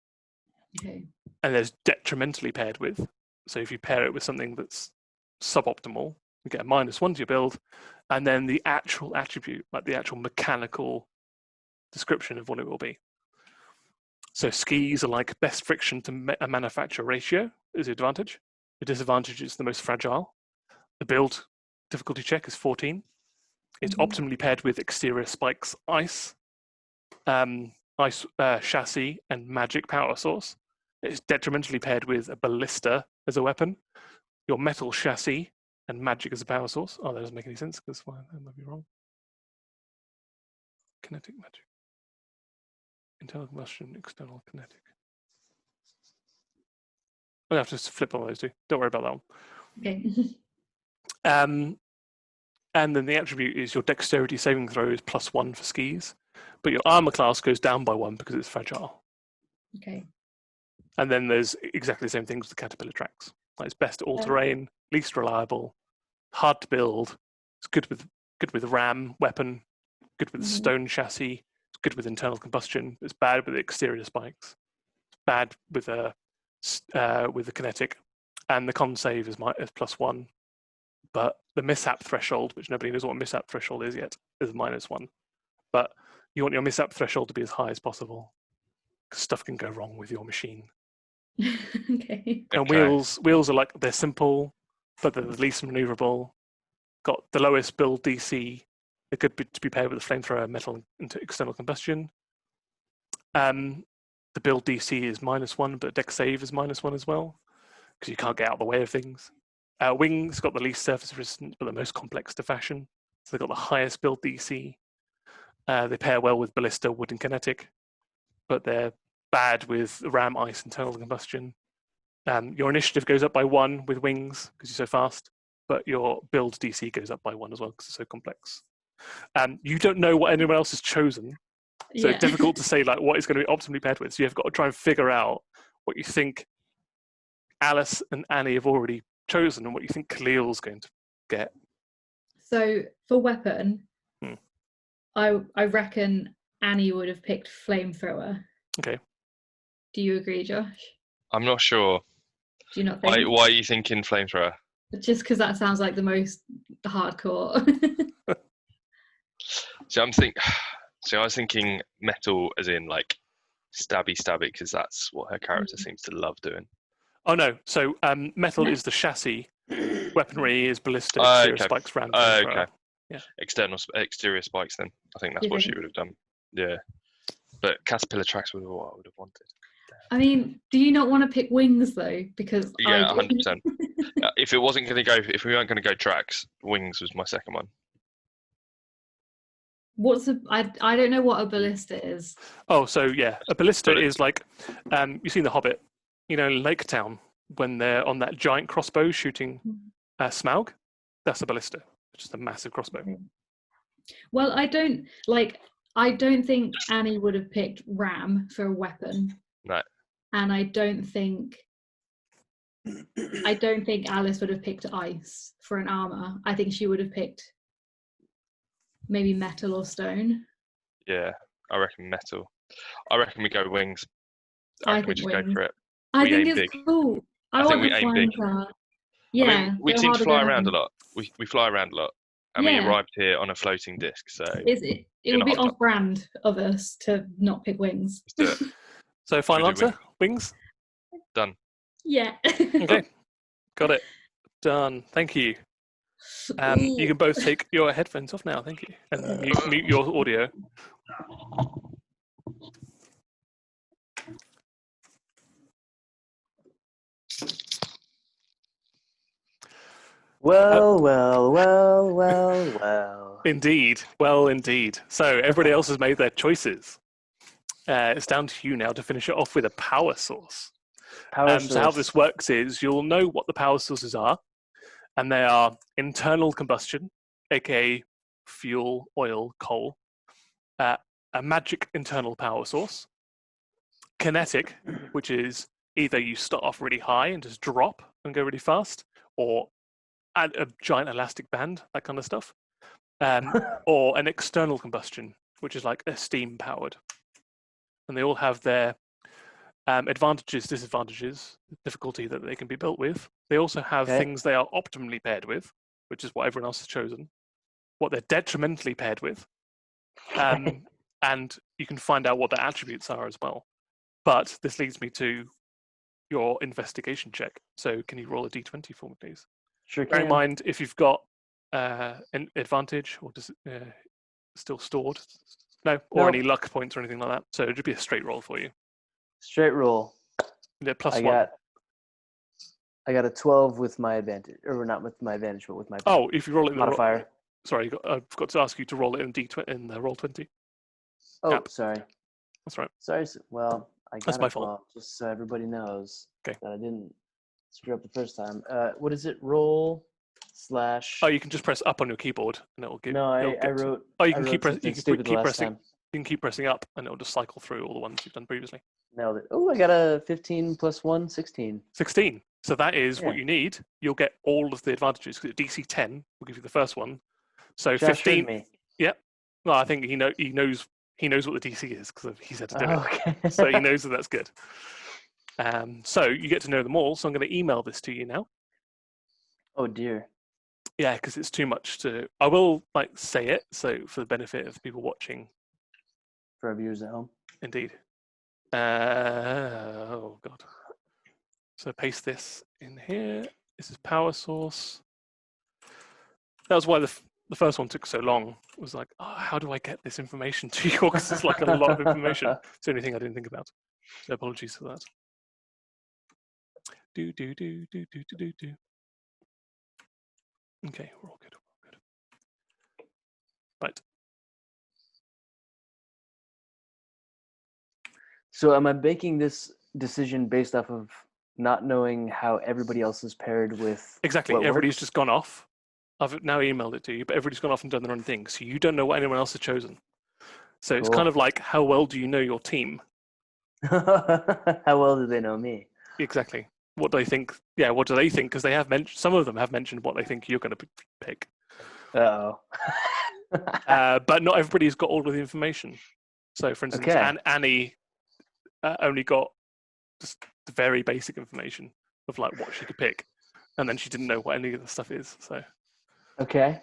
Okay. And there's detrimentally paired with. So if you pair it with something that's suboptimal, you get a -1 to your build. And then the actual attribute, like the actual mechanical description of what it will be. So skis are like best friction to a manufacture ratio is the advantage. The disadvantage is the most fragile. The build difficulty check is 14. It's optimally paired with exterior spikes, ice chassis, and magic power source. It's detrimentally paired with a ballista as a weapon, your metal chassis, and magic as a power source. Oh, that doesn't make any sense because that might be wrong. Kinetic magic. Internal combustion, external kinetic. I'm going to have to flip on those two. Don't worry about that one. Okay. And then the attribute is your dexterity saving throw is +1 for skis, but your armor class goes down by 1 because it's fragile. Okay. And then there's exactly the same things with the caterpillar tracks. Like it's best all terrain, least reliable, hard to build. It's good with ram weapon, good with stone chassis. It's good with internal combustion. It's bad with the exterior spikes. It's bad with the kinetic, and the con save is +1. But the mishap threshold, which nobody knows what a mishap threshold is yet, is -1. But you want your mishap threshold to be as high as possible, because stuff can go wrong with your machine. Okay. And wheels are like, they're simple, but they're the least maneuverable. Got the lowest build DC. They're good to be paired with a flamethrower, metal into external combustion. The build DC is -1, but dex save is -1 as well, because you can't get out of the way of things. Wings got the least surface resistance, but the most complex to fashion. So they've got the highest build DC. They pair well with ballista, wood, and kinetic, but they're bad with ram, ice, internal combustion. Your initiative goes up by 1 with wings because you're so fast, but your build DC goes up by 1 as well because it's so complex. You don't know what anyone else has chosen, so it's difficult to say like what is going to be optimally paired with. So you've got to try and figure out what you think Alice and Annie have already chosen and what you think Khalil's going to get. So for weapon, Hmm. I reckon Annie would have picked flamethrower. Okay. Do you agree, Josh? I'm not sure. Do you not think? Why are you thinking flamethrower? Just because that sounds like the most hardcore. So I was thinking metal, as in like stabby, because that's what her character seems to love doing. Oh no, so metal is the chassis, weaponry is ballista, Oh, exterior okay. spikes, ram, Oh, flamethrower. okay. Yeah. Exterior spikes. Then I think that's You what she think? would have done. Yeah, but caterpillar tracks would have what I would have wanted. I mean, do you not want to pick wings though? Because Yeah, I 100%. If we weren't going to go tracks, wings was my second one. I don't know what a ballista is. Oh, so yeah, a ballista Bullet. is like, you've seen The Hobbit, Lake Town, when they're on that giant crossbow shooting Smaug? That's a ballista, just a massive crossbow. Well, I don't think Annie would have picked ram for a weapon. No. And I don't think Alice would have picked ice for an armor. I think she would have picked maybe metal or stone. Yeah, I reckon metal. I reckon we go wings. I reckon we just go for it. I We think aim it's big. cool. I think want we the aim flying big. car. Yeah, I mean, we go seem to hard or fly go around a home. lot. We fly around a lot, and we Yeah. arrived here on a floating disc. So It in would a be hot tub. off-brand of us to not pick wings. Let's do it. So final Should we do answer, wings? Done. Yeah. Okay, got it. Done, thank you. You can both take your headphones off now, thank you. And mute your audio. Well. Indeed, well indeed. So everybody else has made their choices. It's down to you now to finish it off with a power source. So how this works is you'll know what the power sources are, and they are internal combustion, aka fuel, oil, coal, a magic internal power source, kinetic, which is either you start off really high and just drop and go really fast, or add a giant elastic band, that kind of stuff, or an external combustion, which is like a steam powered. And they all have their advantages, disadvantages, difficulty that they can be built with. They also have things they are optimally paired with, which is what everyone else has chosen, what they're detrimentally paired with, and you can find out what their attributes are as well. But this leads me to your investigation check. So can you roll a d20 for me, please? Sure can. Bear in mind, if you've got an advantage, or does it still stored? No, or any luck points or anything like that. So it would be a straight roll for you. Straight roll. Yeah, plus I one. I got a 12 with my advantage, or not with my advantage, but with my If you roll it in modifier. Sorry, I forgot to ask you to roll it in D20 in the roll 20. Oh, Yeah. sorry. That's right. Sorry. Well, I got That's my it. fault. Well, just so everybody knows Okay. that I didn't screw up the first time. What is it? Roll / Oh, you can just press up on your keyboard and it will give. No, I wrote. Oh, you I can wrote keep pressing. something You can stupid keep last pressing. time. You can keep pressing up, and it will just cycle through all the ones you've done previously. Nailed it. Oh, I got a 15 plus 1, 16. 16. So that is what Yeah. you need. You'll get all of the advantages. DC 10 will give you the first one. So Josh 15. heard me. Well, I think he knows what the DC is because he's had to do it. Okay. So he knows that that's good. So you get to know them all. So I'm going to email this to you now. Oh dear. Yeah, because it's too much to. I will say it so for the benefit of people watching. For our viewers at home. Indeed. Oh god. So paste this in here. This is power source. That was why the first one took so long. It was like, oh, how do I get this information to you? Because it's like a lot of information. It's the only thing I didn't think about. So apologies for that. Do. Okay, we're all good. Right. So am I making this decision based off of not knowing how everybody else is paired with? Exactly. what Everybody's works? just gone off. I've now emailed it to you, but everybody's gone off and done their own thing. So you don't know what anyone else has chosen. So it's kind of like, how well do you know your team? How well do they know me? Exactly. What do they think? Yeah, what do they think? Because they have mentioned, some of them have mentioned what they think you're going to pick. Uh-oh. But not everybody's got all of the information. So, for instance, Okay. Annie only got just the very basic information of what she could pick, and then she didn't know what any of the stuff is. So, Okay.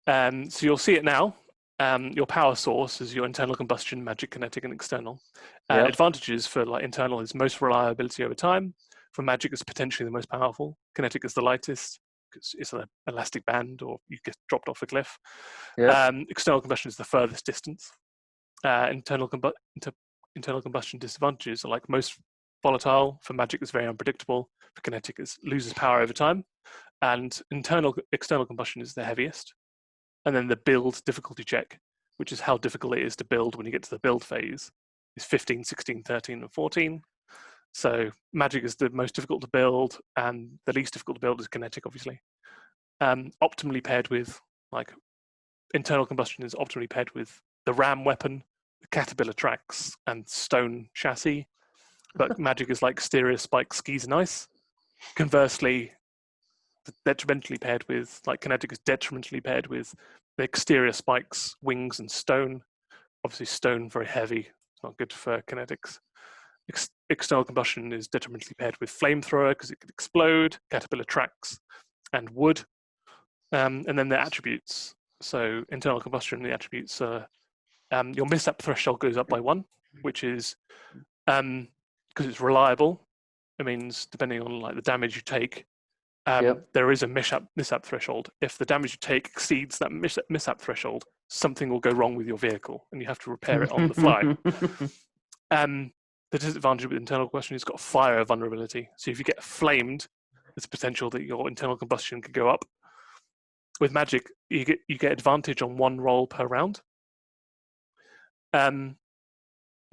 so you'll see it now. your power source is your internal combustion, magic, kinetic, and external. Yep. Advantages for like internal is most reliability over time. For magic, it's potentially the most powerful. Kinetic is the lightest because it's an elastic band, or you get dropped off a cliff. Yep. External combustion is the furthest distance. Internal combustion disadvantages are like most volatile. For magic, it's very unpredictable. For kinetic, it loses power over time. And external combustion is the heaviest. And then the build difficulty check, which is how difficult it is to build when you get to the build phase, is 15, 16, 13, and 14. So magic is the most difficult to build, and the least difficult to build is kinetic, obviously. Optimally paired with, like, internal combustion is optimally paired with the ram weapon, the caterpillar tracks, and stone chassis. But magic is like exterior spike, skis, and ice. Conversely, detrimentally paired with, like, kinetic is detrimentally paired with the exterior spikes, wings, and stone. Obviously, stone very heavy. It's not good for kinetics. External combustion is detrimentally paired with flamethrower because it could explode, caterpillar tracks, and wood. And then the attributes. So internal combustion, the attributes are your mishap threshold goes up by 1, which is because it's reliable. It means depending on like the damage you take, there is a mishap threshold. If the damage you take exceeds that mishap threshold, something will go wrong with your vehicle, and you have to repair it on the fly. The disadvantage with internal combustion is it's got fire vulnerability. So if you get flamed, there's potential that your internal combustion could go up. With magic, you get advantage on 1 roll per round.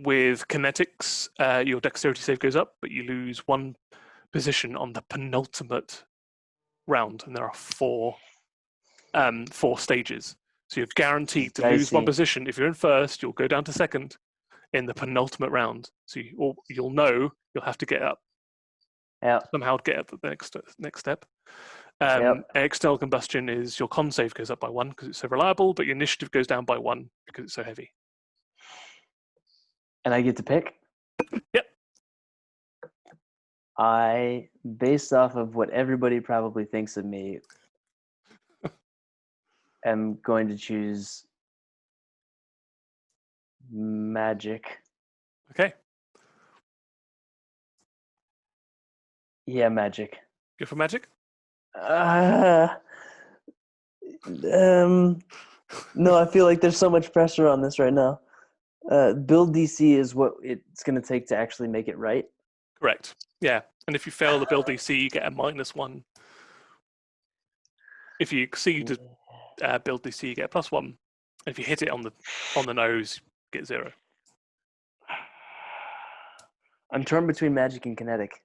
With kinetics, your dexterity save goes up, but you lose 1 position on the penultimate round, and there are 4 stages. So you're guaranteed to lose 1 position. If you're in first, you'll go down to second in the penultimate round. So you'll know you'll have to get up. Somehow get up to the next step. External combustion is your con save goes up by 1 because it's so reliable, but your initiative goes down by 1 because it's so heavy. And I get to pick? Yep. I, based off of what everybody probably thinks of me, am going to choose magic. Okay. Yeah, magic. Go for magic? No, I feel like there's so much pressure on this right now. Build DC is what it's going to take to actually make it right. Correct. Yeah. And if you fail the build DC, you get a -1. If you exceed build DC, you get a +1. And if you hit it on the nose, you get 0. I'm torn between magic and kinetic.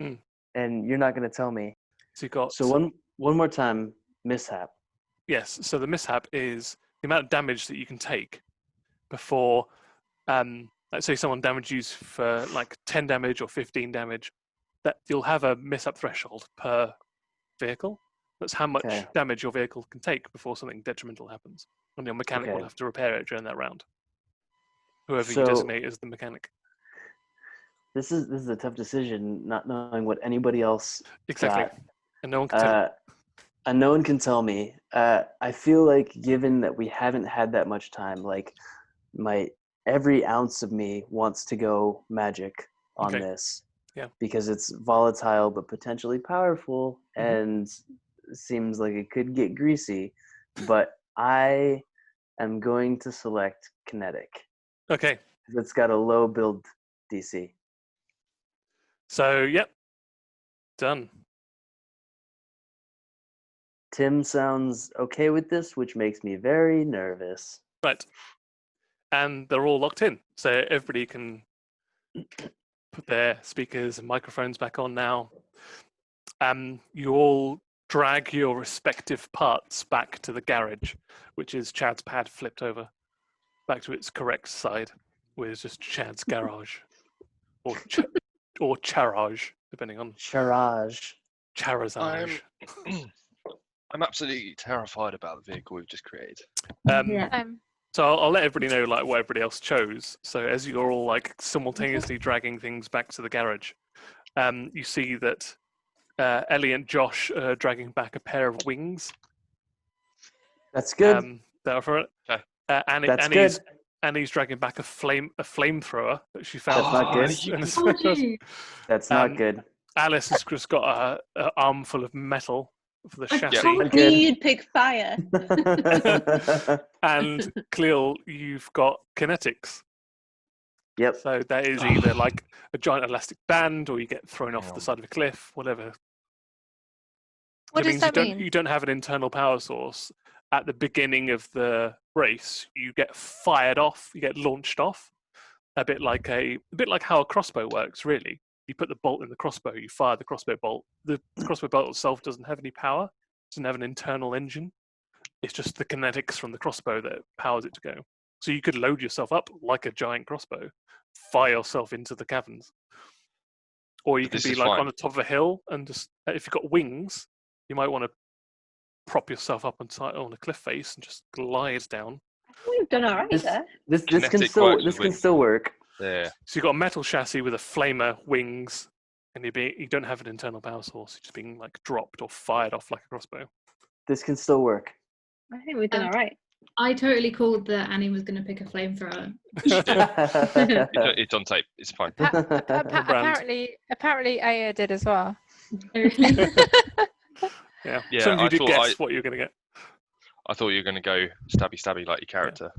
Mm. And you're not going to tell me. So you got. So one more time, mishap. Yes. So the mishap is the amount of damage that you can take before. Let's say someone damages you for like 10 damage or 15 damage. That you'll have a mishap threshold per vehicle. That's how much damage your vehicle can take before something detrimental happens. And your mechanic will have to repair it during that round. Whoever you designate as the mechanic. This is a tough decision, not knowing what anybody else exactly got. And no one can tell and no one can tell me. I feel like given that we haven't had that much time, like every ounce of me wants to go magic on this. Yeah. Because it's volatile but potentially powerful and seems like it could get greasy. But I am going to select kinetic. Okay. It's got a low build DC. So, yep. Done. Tim sounds okay with this, which makes me very nervous. Right. And they're all locked in. So everybody can put their speakers and microphones back on now. You all drag your respective parts back to the garage, which is Chad's pad flipped over, back to its correct side, with just Chad's garage. Or charage, depending on... Charazage. I'm absolutely terrified about the vehicle we've just created. So I'll let everybody know like what everybody else chose. So as you're all like simultaneously dragging things back to the garage, you see that Ellie and Josh are dragging back a pair of wings. That's good. There for it. Okay. That's Annie's dragging back a flamethrower that she That's found. not good. Told you. That's not Um, good. Alice has just got a armful of metal for the I chassis. told I knew you'd pick fire. And Cleo, you've got kinetics. Yep. So that is either like a giant elastic band, or you get thrown off the side of a cliff, whatever. What It does means that mean? you don't have an internal power source. At the beginning of the race, you get fired off, you get launched off, a bit like how a crossbow works, really. You put the bolt in the crossbow, you fire the crossbow bolt. The crossbow bolt itself doesn't have any power, doesn't have an internal engine. It's just the kinetics from the crossbow that powers it to go. So you could load yourself up like a giant crossbow, fire yourself into the caverns. Or you could be like on the top of a hill, and just if you've got wings, you might want to prop yourself up on a cliff face and just glide down. We've done all right there. This can Kinetic still work. Yeah. So you've got a metal chassis with a flamer, wings, and you don't have an internal power source. You're just being like dropped or fired off like a crossbow. This can still work. I think we've done all right. I totally called that Annie was going to pick a flamethrower. It's on tape. It's fine. Apparently, Aya did as well. Yeah. Yeah, Some of you I did thought guess what you were going to get. I thought you were going to go stabby like your character.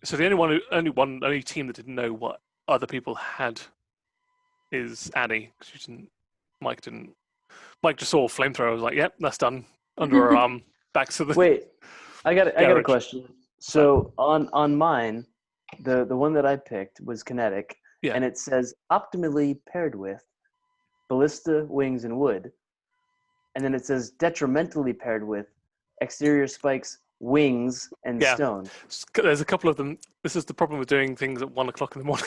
So the only team that didn't know what other people had is Annie. Mike just saw a flamethrower. Was like, "Yep, that's done." Under her arm, back to the. Wait, I got a garage. question. So on mine, the one that I picked was kinetic, and it says optimally paired with ballista, wings, and wood, and then it says detrimentally paired with exterior spikes, wings, and stone. There's a couple of them. This is the problem with doing things at 1 o'clock in the morning.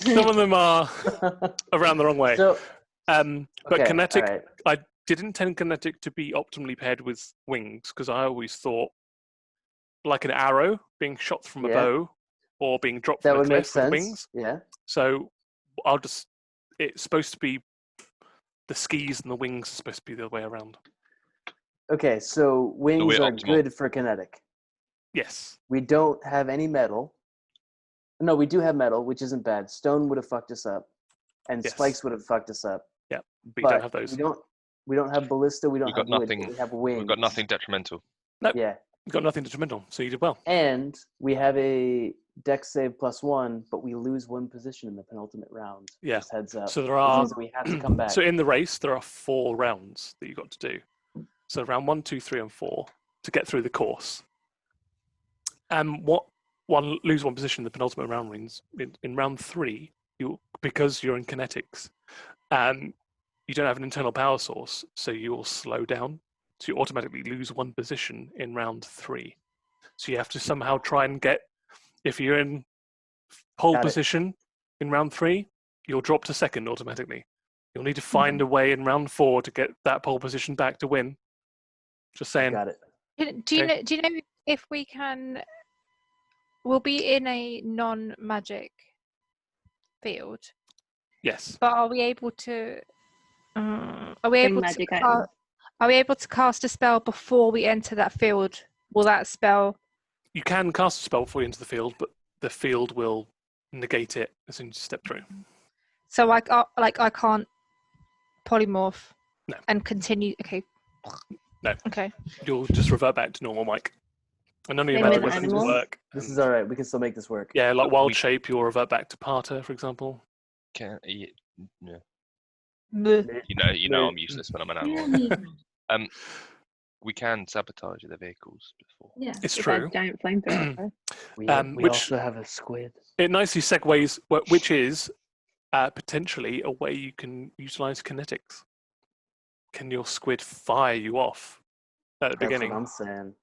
Some of them are around the wrong way. So, but kinetic, all right. I didn't intend kinetic to be optimally paired with wings, because I always thought like an arrow being shot from a bow or being dropped That from a would make cliff with sense. wings. Yeah. So it's supposed to be the skis and the wings are supposed to be the other way around. Okay, so wings are good for kinetic. Yes. We don't have any metal. No, we do have metal, which isn't bad. Stone would have fucked us up, and spikes would have fucked us up. Yeah, but you don't have those. We don't have ballista. We don't have wood. nothing. We have wings. We've got nothing detrimental. Nope. Yeah. You've got nothing detrimental, so you did well. And we have a dex save +1, but we lose 1 position in the penultimate round. Yeah. Just heads up. So there are. We have to come back. So in the race, there are 4 rounds that you got to do. So round 1, 2, 3, and 4 to get through the course. And lose 1 position in the penultimate round means in round 3, because you're in kinetics, you don't have an internal power source, so you will slow down. So you automatically lose 1 position in round 3. So you have to somehow try and if you're in pole position in round 3, you'll drop to second automatically. You'll need to find a way in round 4 to get that pole position back to win. Just saying. Got it. Do you know if we can? We'll be in a non-magic field. Yes. But are we able to? Are we able to cast a spell before we enter that field? Will that spell? You can cast a spell before you enter the field, but the field will negate it as soon as you step through. So I can't polymorph. No. And continue. Okay. No. Okay. You'll just revert back to normal, Mike. And none of your magic weapons will work. This is all right. We can still make this work. Yeah, like wild shape, you'll revert back to Parter, for example. Yeah. Bleh. You know I'm useless when I'm an animal. We can sabotage their vehicles before. Yeah. It's true. Giant flamethrower. We which also have a squid. It nicely segues, which is potentially a way you can utilize kinetics. Can your squid fire you off at the beginning? That's what I'm saying.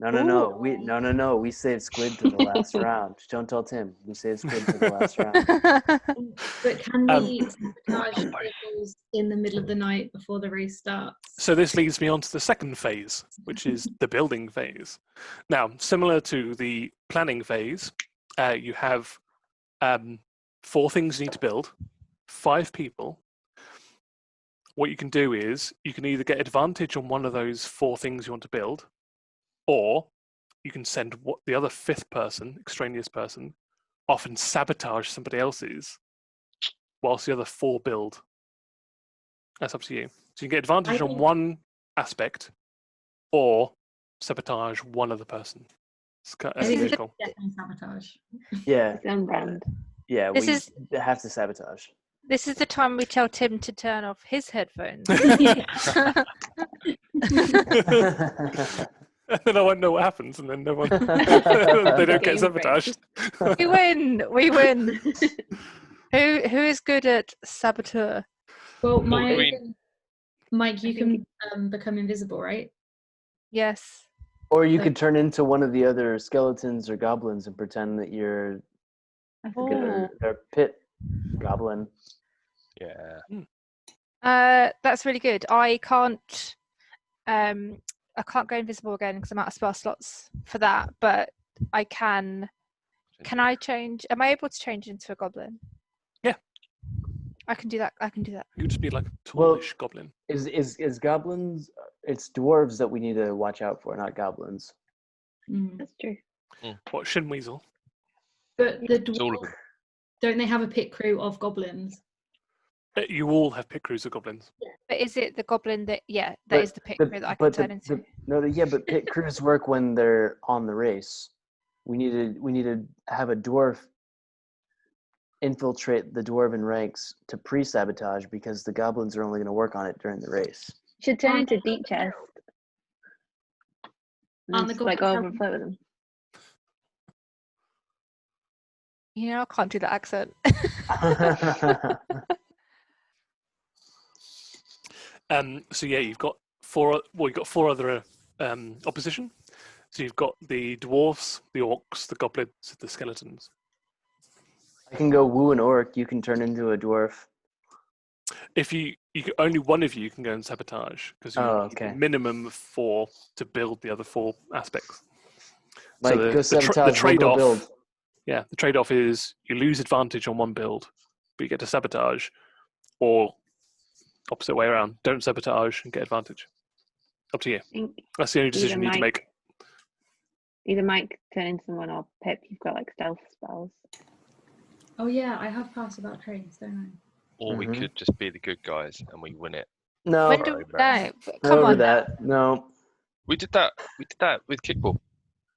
No. We saved squid to the last round. Don't tell Tim. We saved squid to the last round. But can we sabotage vehicles in the middle of the night before the race starts? So this leads me on to the second phase, which is the building phase. Now, similar to the planning phase, you have 4 things you need to build, 5 people. What you can do is you can either get advantage on one of those 4 things you want to build, or you can send the other fifth person, extraneous person, off and sabotage somebody else's, whilst the other 4 build. That's up to you. So you can get advantage on one aspect, or sabotage one other person. That's really cool. Definitely sabotage. Yeah. It's on brand. Yeah, This we is- have to sabotage. This is the time we tell Tim to turn off his headphones. And then I won't know what happens, and then no one they don't get Game break. sabotaged. We win. We win. Who is good at saboteur? Well, mean- Mike, you I can become invisible, right? Yes. Or you could turn into one of the other skeletons or goblins and pretend that you're That's a good Oh. a pit goblin. Yeah. That's really good. I can't go invisible again because I'm out of spell slots for that, but I can. Can I change? Am I able to change into a goblin? Yeah. I can do that. You would just be like a Well- tallish goblin. Is goblins? It's dwarves that we need to watch out for, not goblins. That's true. What, Shinweasel? But the It's all of dwarves, them. don't they have a pit crew of goblins? You all have pit crews of goblins. But is it the goblin that? Yeah, that But is the pit the- crew that I can but turn into. but pit crews work when they're on the race. We need to have a dwarf infiltrate the dwarven ranks to pre-sabotage, because the goblins are only going to work on it during the race. You should turn into deep chest. And Aren't then the just, like go goblins over and float with them. You know, I can't do that accent. So yeah, you've got 4. Well, you've got 4 other opposition. So you've got the dwarves, the orcs, the goblins, the skeletons. I can go woo an orc. You can turn into a dwarf. If only one of you can go and sabotage, because you Oh, need okay. a minimum of 4 to build the other 4 aspects. Mike, the- go the sabotage. the we'll go trade-off- build. Yeah, the trade-off is you lose advantage on one build, but you get to sabotage, or opposite way around, don't sabotage and get advantage. Up to you. I think That's the only decision you need to make. either Mike turn into someone or Pip, you've got like stealth spells. Oh yeah, I have passed about trains, don't Or we Mhm. could just be the good guys and we win it. No, When Right, do right. no? but not Come over on, now. that. No. We did that with kickball.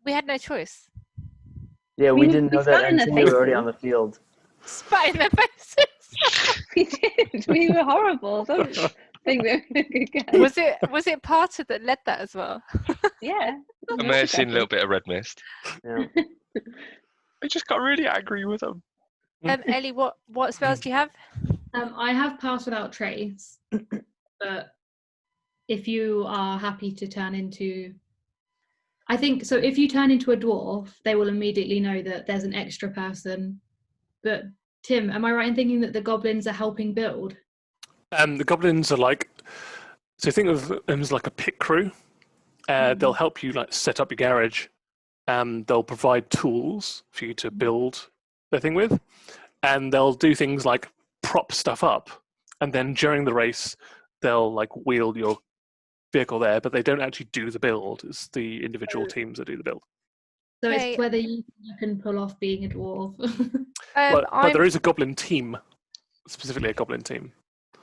We had no choice. Yeah, we We- didn't we know that spat in their until we were already on the faces. field. Spat in their faces. We did. We were horrible. Don't think we were good guys. was it Parter that led that as well? Yeah. I may have seen a little bit of red mist. Yeah. I just got really angry with them. Ellie, what spells do you have? I have passed without trace, but if you are happy to turn into, I think so. If you turn into a dwarf, they will immediately know that there's an extra person. But Tim, am I right in thinking that the goblins are helping build? The goblins are like, so think of them as like a pit crew. They'll help you like set up your garage. They'll provide tools for you to build the thing with, and they'll do things like prop stuff up. And then during the race, they'll like wheel your vehicle there, but they don't actually do the build. It's the individual teams that do the build. So Okay. it's whether you can pull off being a dwarf. But there is a goblin team, specifically a goblin team.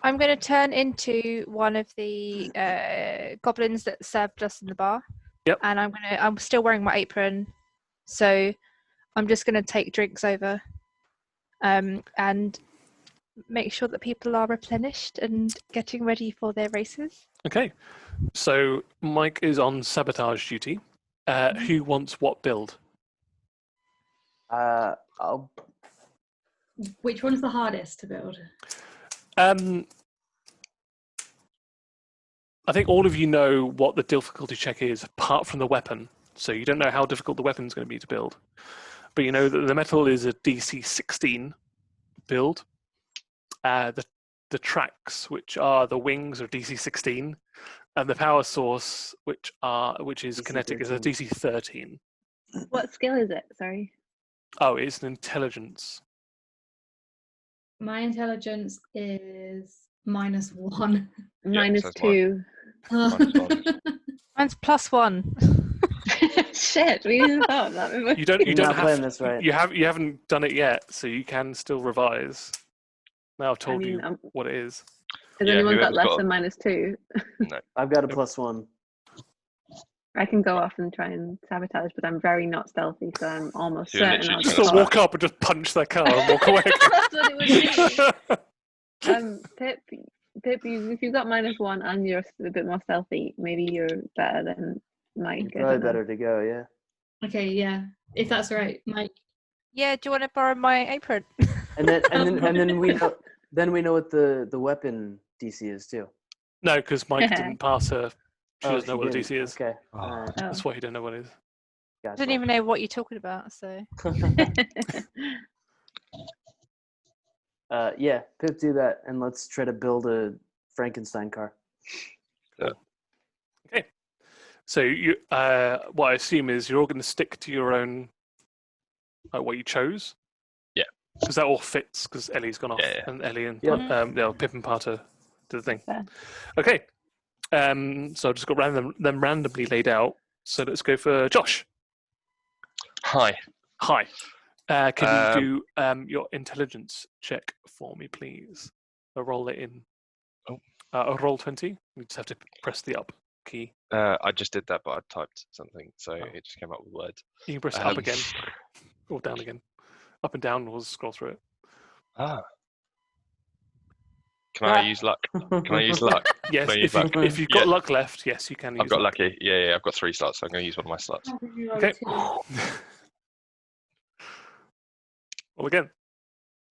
I'm going to turn into one of the goblins that served us in the bar. Yep. And I'm still wearing my apron, so I'm just going to take drinks over, and make sure that people are replenished and getting ready for their races. Okay, so Mike is on sabotage duty. Who wants what build? I'll Which one's the hardest to build? I think all of you know what the difficulty check is, apart from the weapon. So you don't know how difficult the weapon is going to be to build. But you know that the metal is a DC 16 build. The tracks, which are the wings, are DC 16. And the power source, which is DC kinetic, is a 13. DC 13. What skill is it? Sorry. Oh, it's an intelligence. My intelligence is -1. Yeah, Minus so it's mine. two. Minus one. Mine's +1. Shit, we didn't thought of that before. You don't You're not have playing this right. you haven't done it yet, so you can still revise. Now I've told you what it is. Has Yeah, anyone got whoever's less got- than -2? I've got a +1. I can go off and try and sabotage, but I'm very not stealthy, so I'm almost You're certain literally I'll just get Just gonna caught. walk up and just punch their car and walk away. That's what it would be. Pip, if you've got -1 and you're a bit more stealthy, maybe you're better than Mike. You're probably better to go, yeah. Okay, yeah. If that's right, Mike. Yeah, do you want to borrow my apron? And then we know what the weapon DC is too. No, because Mike didn't pass her. She Oh, doesn't know what the didn't. DC is. Okay. Oh. Alright. Oh. That's why you don't know what it is. I Gotcha. don't even know what you're talking about. So Yeah, Pip, do that, and let's try to build a Frankenstein car. Okay. So you, what I assume is you're all going to stick to your own, what you chose. Yeah. Because that all fits. Because Ellie's gone off, Yeah. and Ellie and Yep. Pip and Parter do the thing. Fair. Okay. So I've just got them randomly laid out. So let's go for Josh. Hi. Hi. Can you do your intelligence check for me, please? I'll roll it in. Oh. I'll roll 20. You just have to press the up key. I just did that, but I typed something, so it just came up with words. You can press it up again or down again. Up and down, or scroll through it. Ah. Can I use luck? Can I use luck? Yes, Can I use luck? if you've got Yeah. luck left, yes, you can use I've got luck. lucky. Yeah, I've got 3 slots, so I'm going to use one of my slots. Okay. Well, again.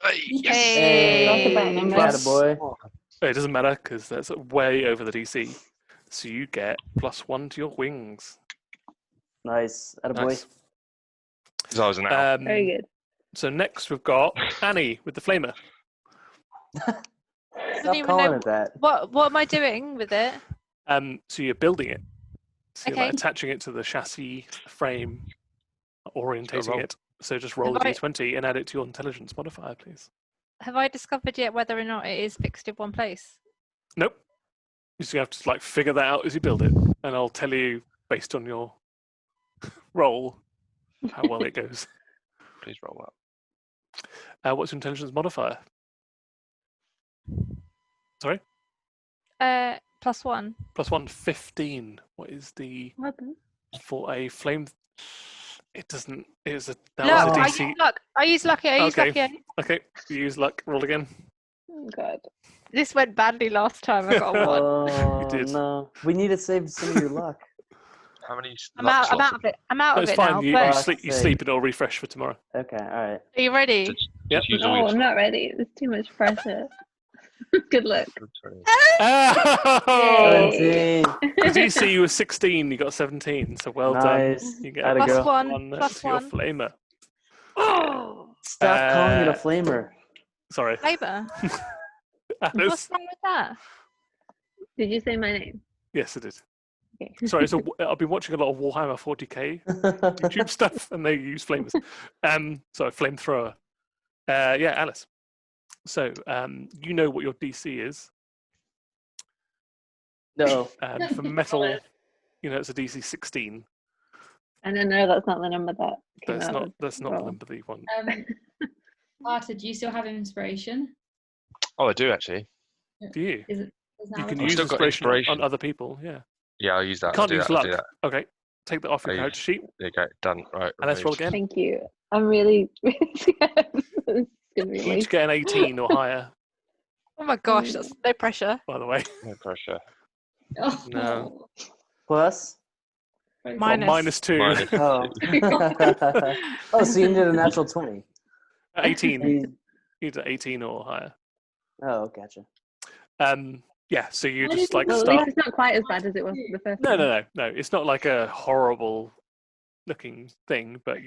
Hey, yes! Hey. Talk about numbers. Got a boy. It doesn't matter because that's way over the DC. So you get +1 to your wings. Nice. Attaboy. Nice. Because I was an owl. Very good. So next we've got Annie with the flamer. Stop even calling know- it that. what am I doing with it? So you're building it. So you're like Okay. attaching it to the chassis frame, orientating roll. it. So just roll a Have I- d20 and add it to your intelligence modifier, please. Have I discovered yet whether or not it is fixed in one place? Nope. You just have to figure that out as you build it, and I'll tell you based on your roll how well it goes. Please roll up. What's your intelligence modifier? Sorry, +1. +1, 15. What is the Well done. for a flame? It doesn't. It was a that Look, was a I DC. use luck. I use lucky. Okay. Okay, you use luck. Roll again. Oh, God. This went badly last time. I got a 1. Oh, You did. no. We need to save some of your luck. How many I'm luck out. I'm slots out of it. I'm out No, of it's it fine. now. You But sleep. You Fuck's sleep, and it'll refresh for tomorrow. Okay, all right. are you ready? Just Yep. use all No, your I'm not ready. There's too much pressure. Good luck. slots. Oh! Yay. 17. The DC was 16. You got 17. So well done. Nice. You get Atta a girl. +1 Plus to your one. flamer. Oh, Stop calling it a flamer. Sorry, flavor. Alice. What's wrong with that? Did you say my name? Yes, it is. Okay. Sorry, so I've been watching a lot of Warhammer 40k YouTube stuff, and they use flamers. So flamethrower. Yeah, Alice. So you know what your DC is. No. For metal, you know it's a DC 16. And I know that's not the number that came That's out. not the roll. number that you want. Arthur, do you still have inspiration? Oh, I do actually. Do you? Is You can now use still got inspiration on inspiration. other people. Yeah. Yeah, I'll use that. Can't I'll do use that. I'll luck. do that. Okay. Take that off your I character sheet. There you go. Done. Right. And let's roll removed. again. Thank you. I'm really scared. This is gonna be You each waste. get an 18 or higher, Oh my gosh, that's no pressure. by the way. No pressure. Oh, No. Plus? Or Minus. -2. Minus Oh. Oh, so you did a natural 20. 18. You- You did 18 or higher. Oh, gotcha. Yeah, so you Why just did you like Well, at start. least it's not quite as bad as it was the first No, time. no. It's not like a horrible looking thing, but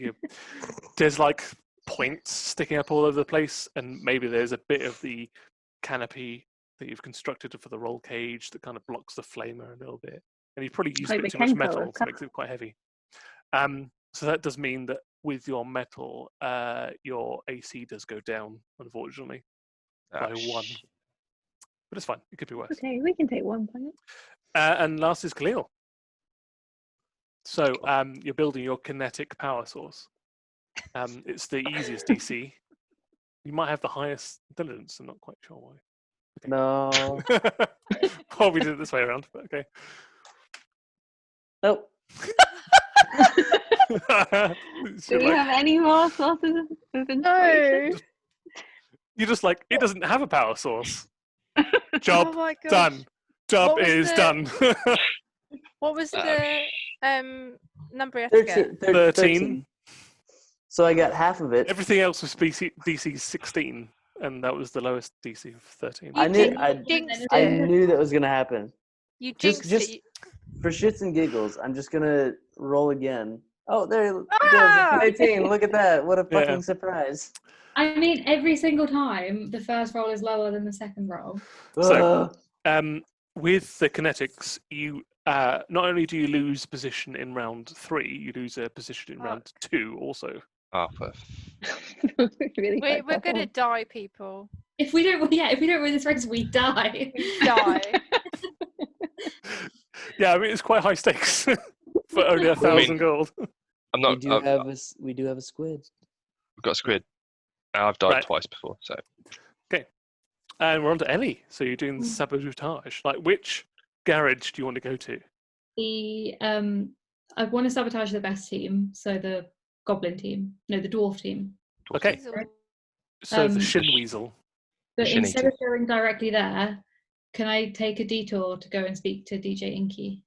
there's like points sticking up all over the place, and maybe there's a bit of the canopy that you've constructed for the roll cage that kind of blocks the flamer a little bit. And you've probably used a Like bit the too much Kenko metal, of so it makes it quite heavy. So that does mean that with your metal, your AC does go down, unfortunately, by 1. But it's fine. It could be worse. Okay, we can take 1 point. And last is Khalil. So you're building your kinetic power source. It's the easiest DC. You might have the highest intelligence. I'm not quite sure why. No. Oh, we did it this way around, but okay. Nope. Do we have any more sources of inspiration? No. You're just like, it doesn't have a power source. Job Oh my gosh. done. Job What was is the- done. What was the number you had to get? 13. So I got half of it. Everything else was DC 16, and that was the lowest DC of 13. I knew Jinxed I it. knew that was gonna happen. You Just- jinxed it. For shits and giggles, I'm just gonna roll again. Oh, there it goes. Ah! 18. Look at that. What a Yeah. fucking surprise. I mean, every single time the first roll is lower than the second roll. So- Ugh. With the kinetics, you not only do you lose position in round 3, you lose a position in round 2 also. Oh, Really We're fucked up gonna one. die, people. If we don't win this race, we die. We die. Yeah, I mean it's quite high stakes for only 1,000 gold. I'm We not. do have a squid. We've got a squid. I've died Right. twice before, so And we're on to Ellie. So you're doing the sabotage. Like, which garage do you want to go to? I want to sabotage the best team, so the Goblin team. No, the Dwarf team. Okay. Weasel. So the Um, Shin Weasel. But Shinny instead team. of going directly there, can I take a detour to go and speak to DJ Inky?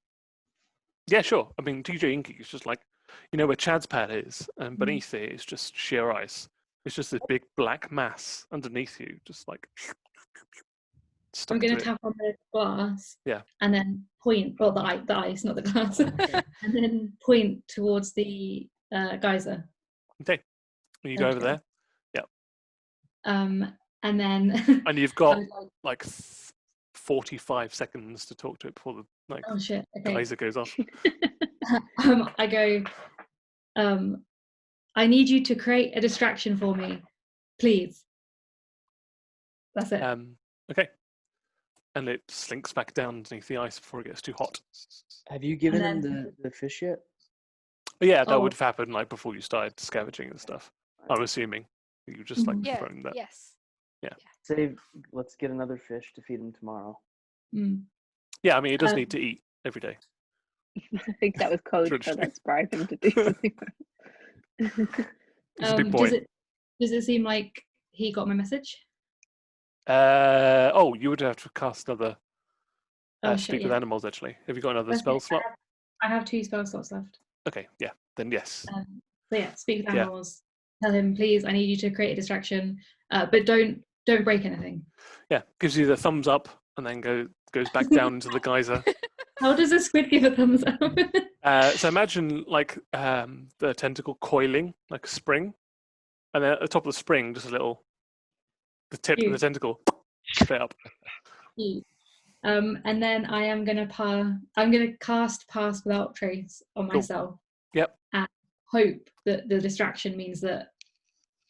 Yeah, sure. I mean, DJ Inky is just like, you know where Chad's pad is, and beneath it is just sheer ice. It's just this big black mass underneath you, just like. I'm going to tap. tap on the glass. Yeah. And then point, well, the ice, not the glass. And then point towards the geyser. Okay. And you go over there, And then. and you've I got was like, like 45 seconds to talk to it before the oh shit. Okay. geyser goes off. I go, I need you to create a distraction for me, please. That's it. Okay. And it slinks back down underneath the ice before it gets too hot. Have you given him then- the fish yet? But yeah, that Oh. would have happened like before you started scavenging and stuff. I'm assuming you just like Mhm. Yeah. thrown that. Yes. Let's get another fish to feed him tomorrow. Mm. Yeah, I mean, it does Um, need to eat every day. I think that was code for Traditionally. let's bribe him to do something. He's a big boy. Does it seem like he got my message? Oh, you would have to cast another Oh, speak shit, with yeah. animals, actually. Have you got another Okay, spell slot? I have 2 spell slots left. Okay, yeah, then yes. So yeah, speak with Yeah. animals. Tell him, please, I need you to create a distraction, but don't break anything. Yeah, gives you the thumbs up and then goes back down into the geyser. How does a squid give a thumbs up? So imagine like the tentacle coiling like a spring, and then at the top of the spring, just the tip of the Huge. tentacle straight up. And then I'm gonna cast Pass Without Trace on Cool. myself. Yep. And hope that the distraction means that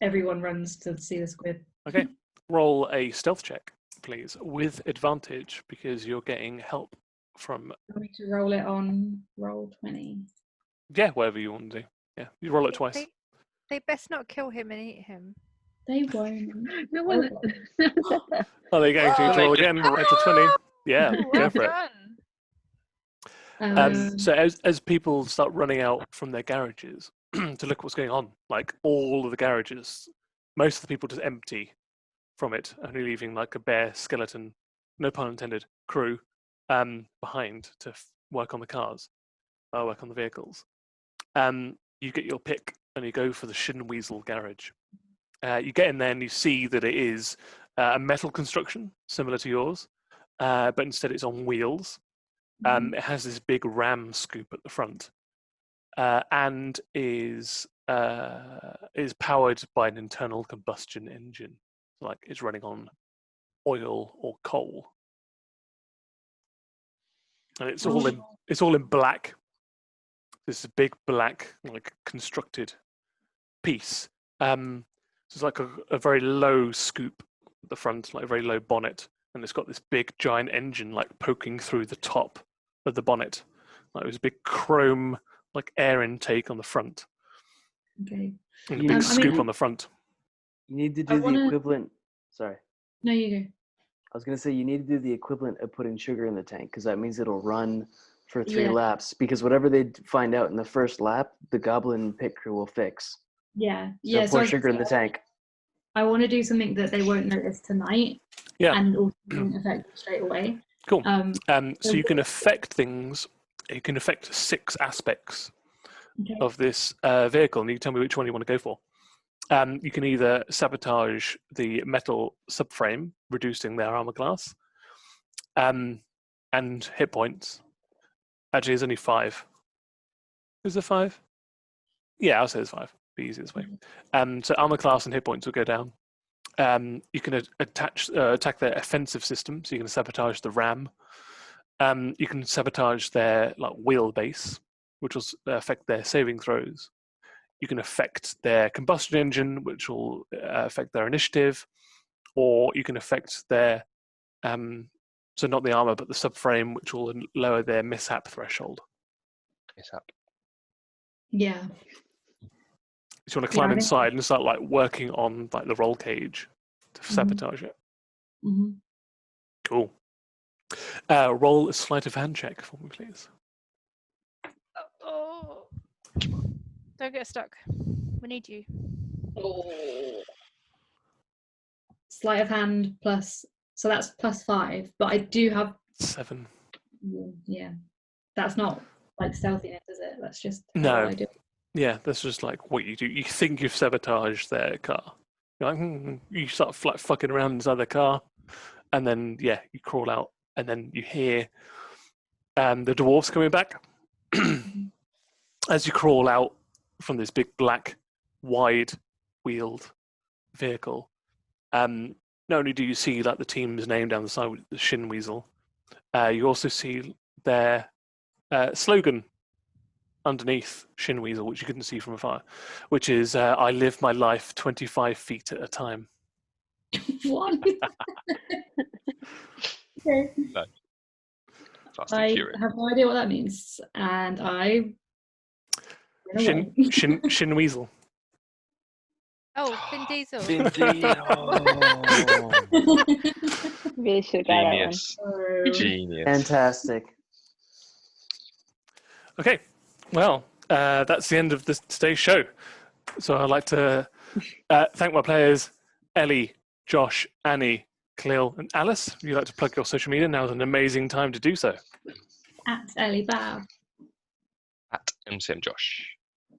everyone runs to see the squid. Okay, roll a stealth check, please, with advantage because you're getting help from I need to roll it on roll 20. whatever you want to do. Yeah, you roll it twice. They best not kill him and eat him. They won't. No one said that. Oh, there you go. Do you need to roll again? Roll to 20. Yeah, go Well for it. done. So as people start running out from their garages to look what's going on, like all of the garages, most of the people just empty from it, only leaving like a bare skeleton, no pun intended, crew behind to work on the cars, work on the vehicles. You get your pick and you go for the Shin Weasel garage. You get in there and you see that it is a metal construction similar to yours, but instead it's on wheels. It has this big ram scoop at the front, and is powered by an internal combustion engine. Like it's running on oil or coal, and it's all in black. This big black like constructed piece. So it's like a very low scoop at the front, like a very low bonnet, and it's got this big giant engine like poking through the top of the bonnet. Like it was a big chrome like air intake on the front Okay. and a You- big I scoop mean- on the front. You need to I do the wanna- equivalent. Sorry. No, you go. I was going to say you need to do the equivalent of putting sugar in the tank because that means it'll run for 3 Yeah. laps. Because whatever they find out in the first lap, the Goblin pit crew will fix. Yeah. So Yeah. pour I- sugar in the tank. I want to do something that they won't notice tonight. Yeah. And also won't affect them straight away. Cool. Um, So you can affect things. You can affect 6 aspects okay. of this vehicle, and you can tell me which one you want to go for. You can either sabotage the metal subframe, reducing their armor class, and hit points. Actually, there's only 5. Is there 5? Yeah, I'll say there's 5. Be easy this way. So armor class and hit points will go down. You can attack their offensive system, so you can sabotage the ram. You can sabotage their wheelbase, which will affect their saving throws. You can affect their combustion engine, which will affect their initiative, or you can affect their so not the armor but the subframe, which will lower their mishap threshold. Mishap. Yeah. So you want to Yeah, climb I think- inside and start working on the roll cage to sabotage it. Hmm. Cool. Roll a sleight of hand check for me, please. Oh. Don't get stuck. We need you. Sleight of hand plus, so that's +5. But I do have, 7. yeah. That's not stealthiness, is it? That's just No. how I do it. Yeah, that's just what you do. You think you've sabotaged their car. You're like, you start fucking around inside the car, and then you crawl out, and then you hear the dwarves coming back. As you crawl out from this big black, wide-wheeled vehicle, not only do you see the team's name down the side with the Shin Weasel, you also see their slogan underneath Shin Weasel, which you couldn't see from afar, which is "I live my life 25 feet at a time." What? Okay. Fast and I Furious. have no idea what that means, and I. run away. Shin Weasel. Oh, Vin Diesel. Vin Diesel. Really should have got that one. Genius. So, Genius. Fantastic. Okay, well, that's the end of today's show. So I'd like to thank my players, Ellie, Josh, Annie, Khalil, and Alice. If you'd like to plug your social media, now is an amazing time to do so. at Ellie Bow. At MCM Josh.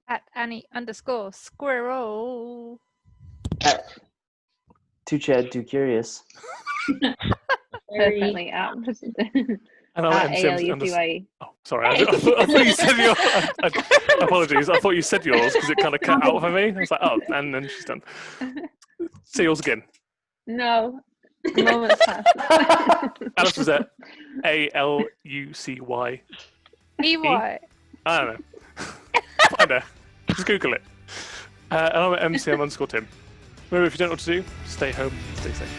At Annie_Squirrel. Too Chad, too curious. Very- Definitely at And I'm at MCM ALUCYE. Oh, sorry. I thought you said yours. Apologies. I thought you said yours because it kind of cut out for me. I was like, oh, and then she's done. Say yours again. No, the moment's passed. Alice was at ALUCY. EY. I don't know. Find her. Just Google it. And I'm at MCM_Tim. Remember, if you don't know what to do, stay home, stay safe.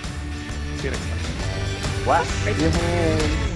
See you next time. Wash your hands.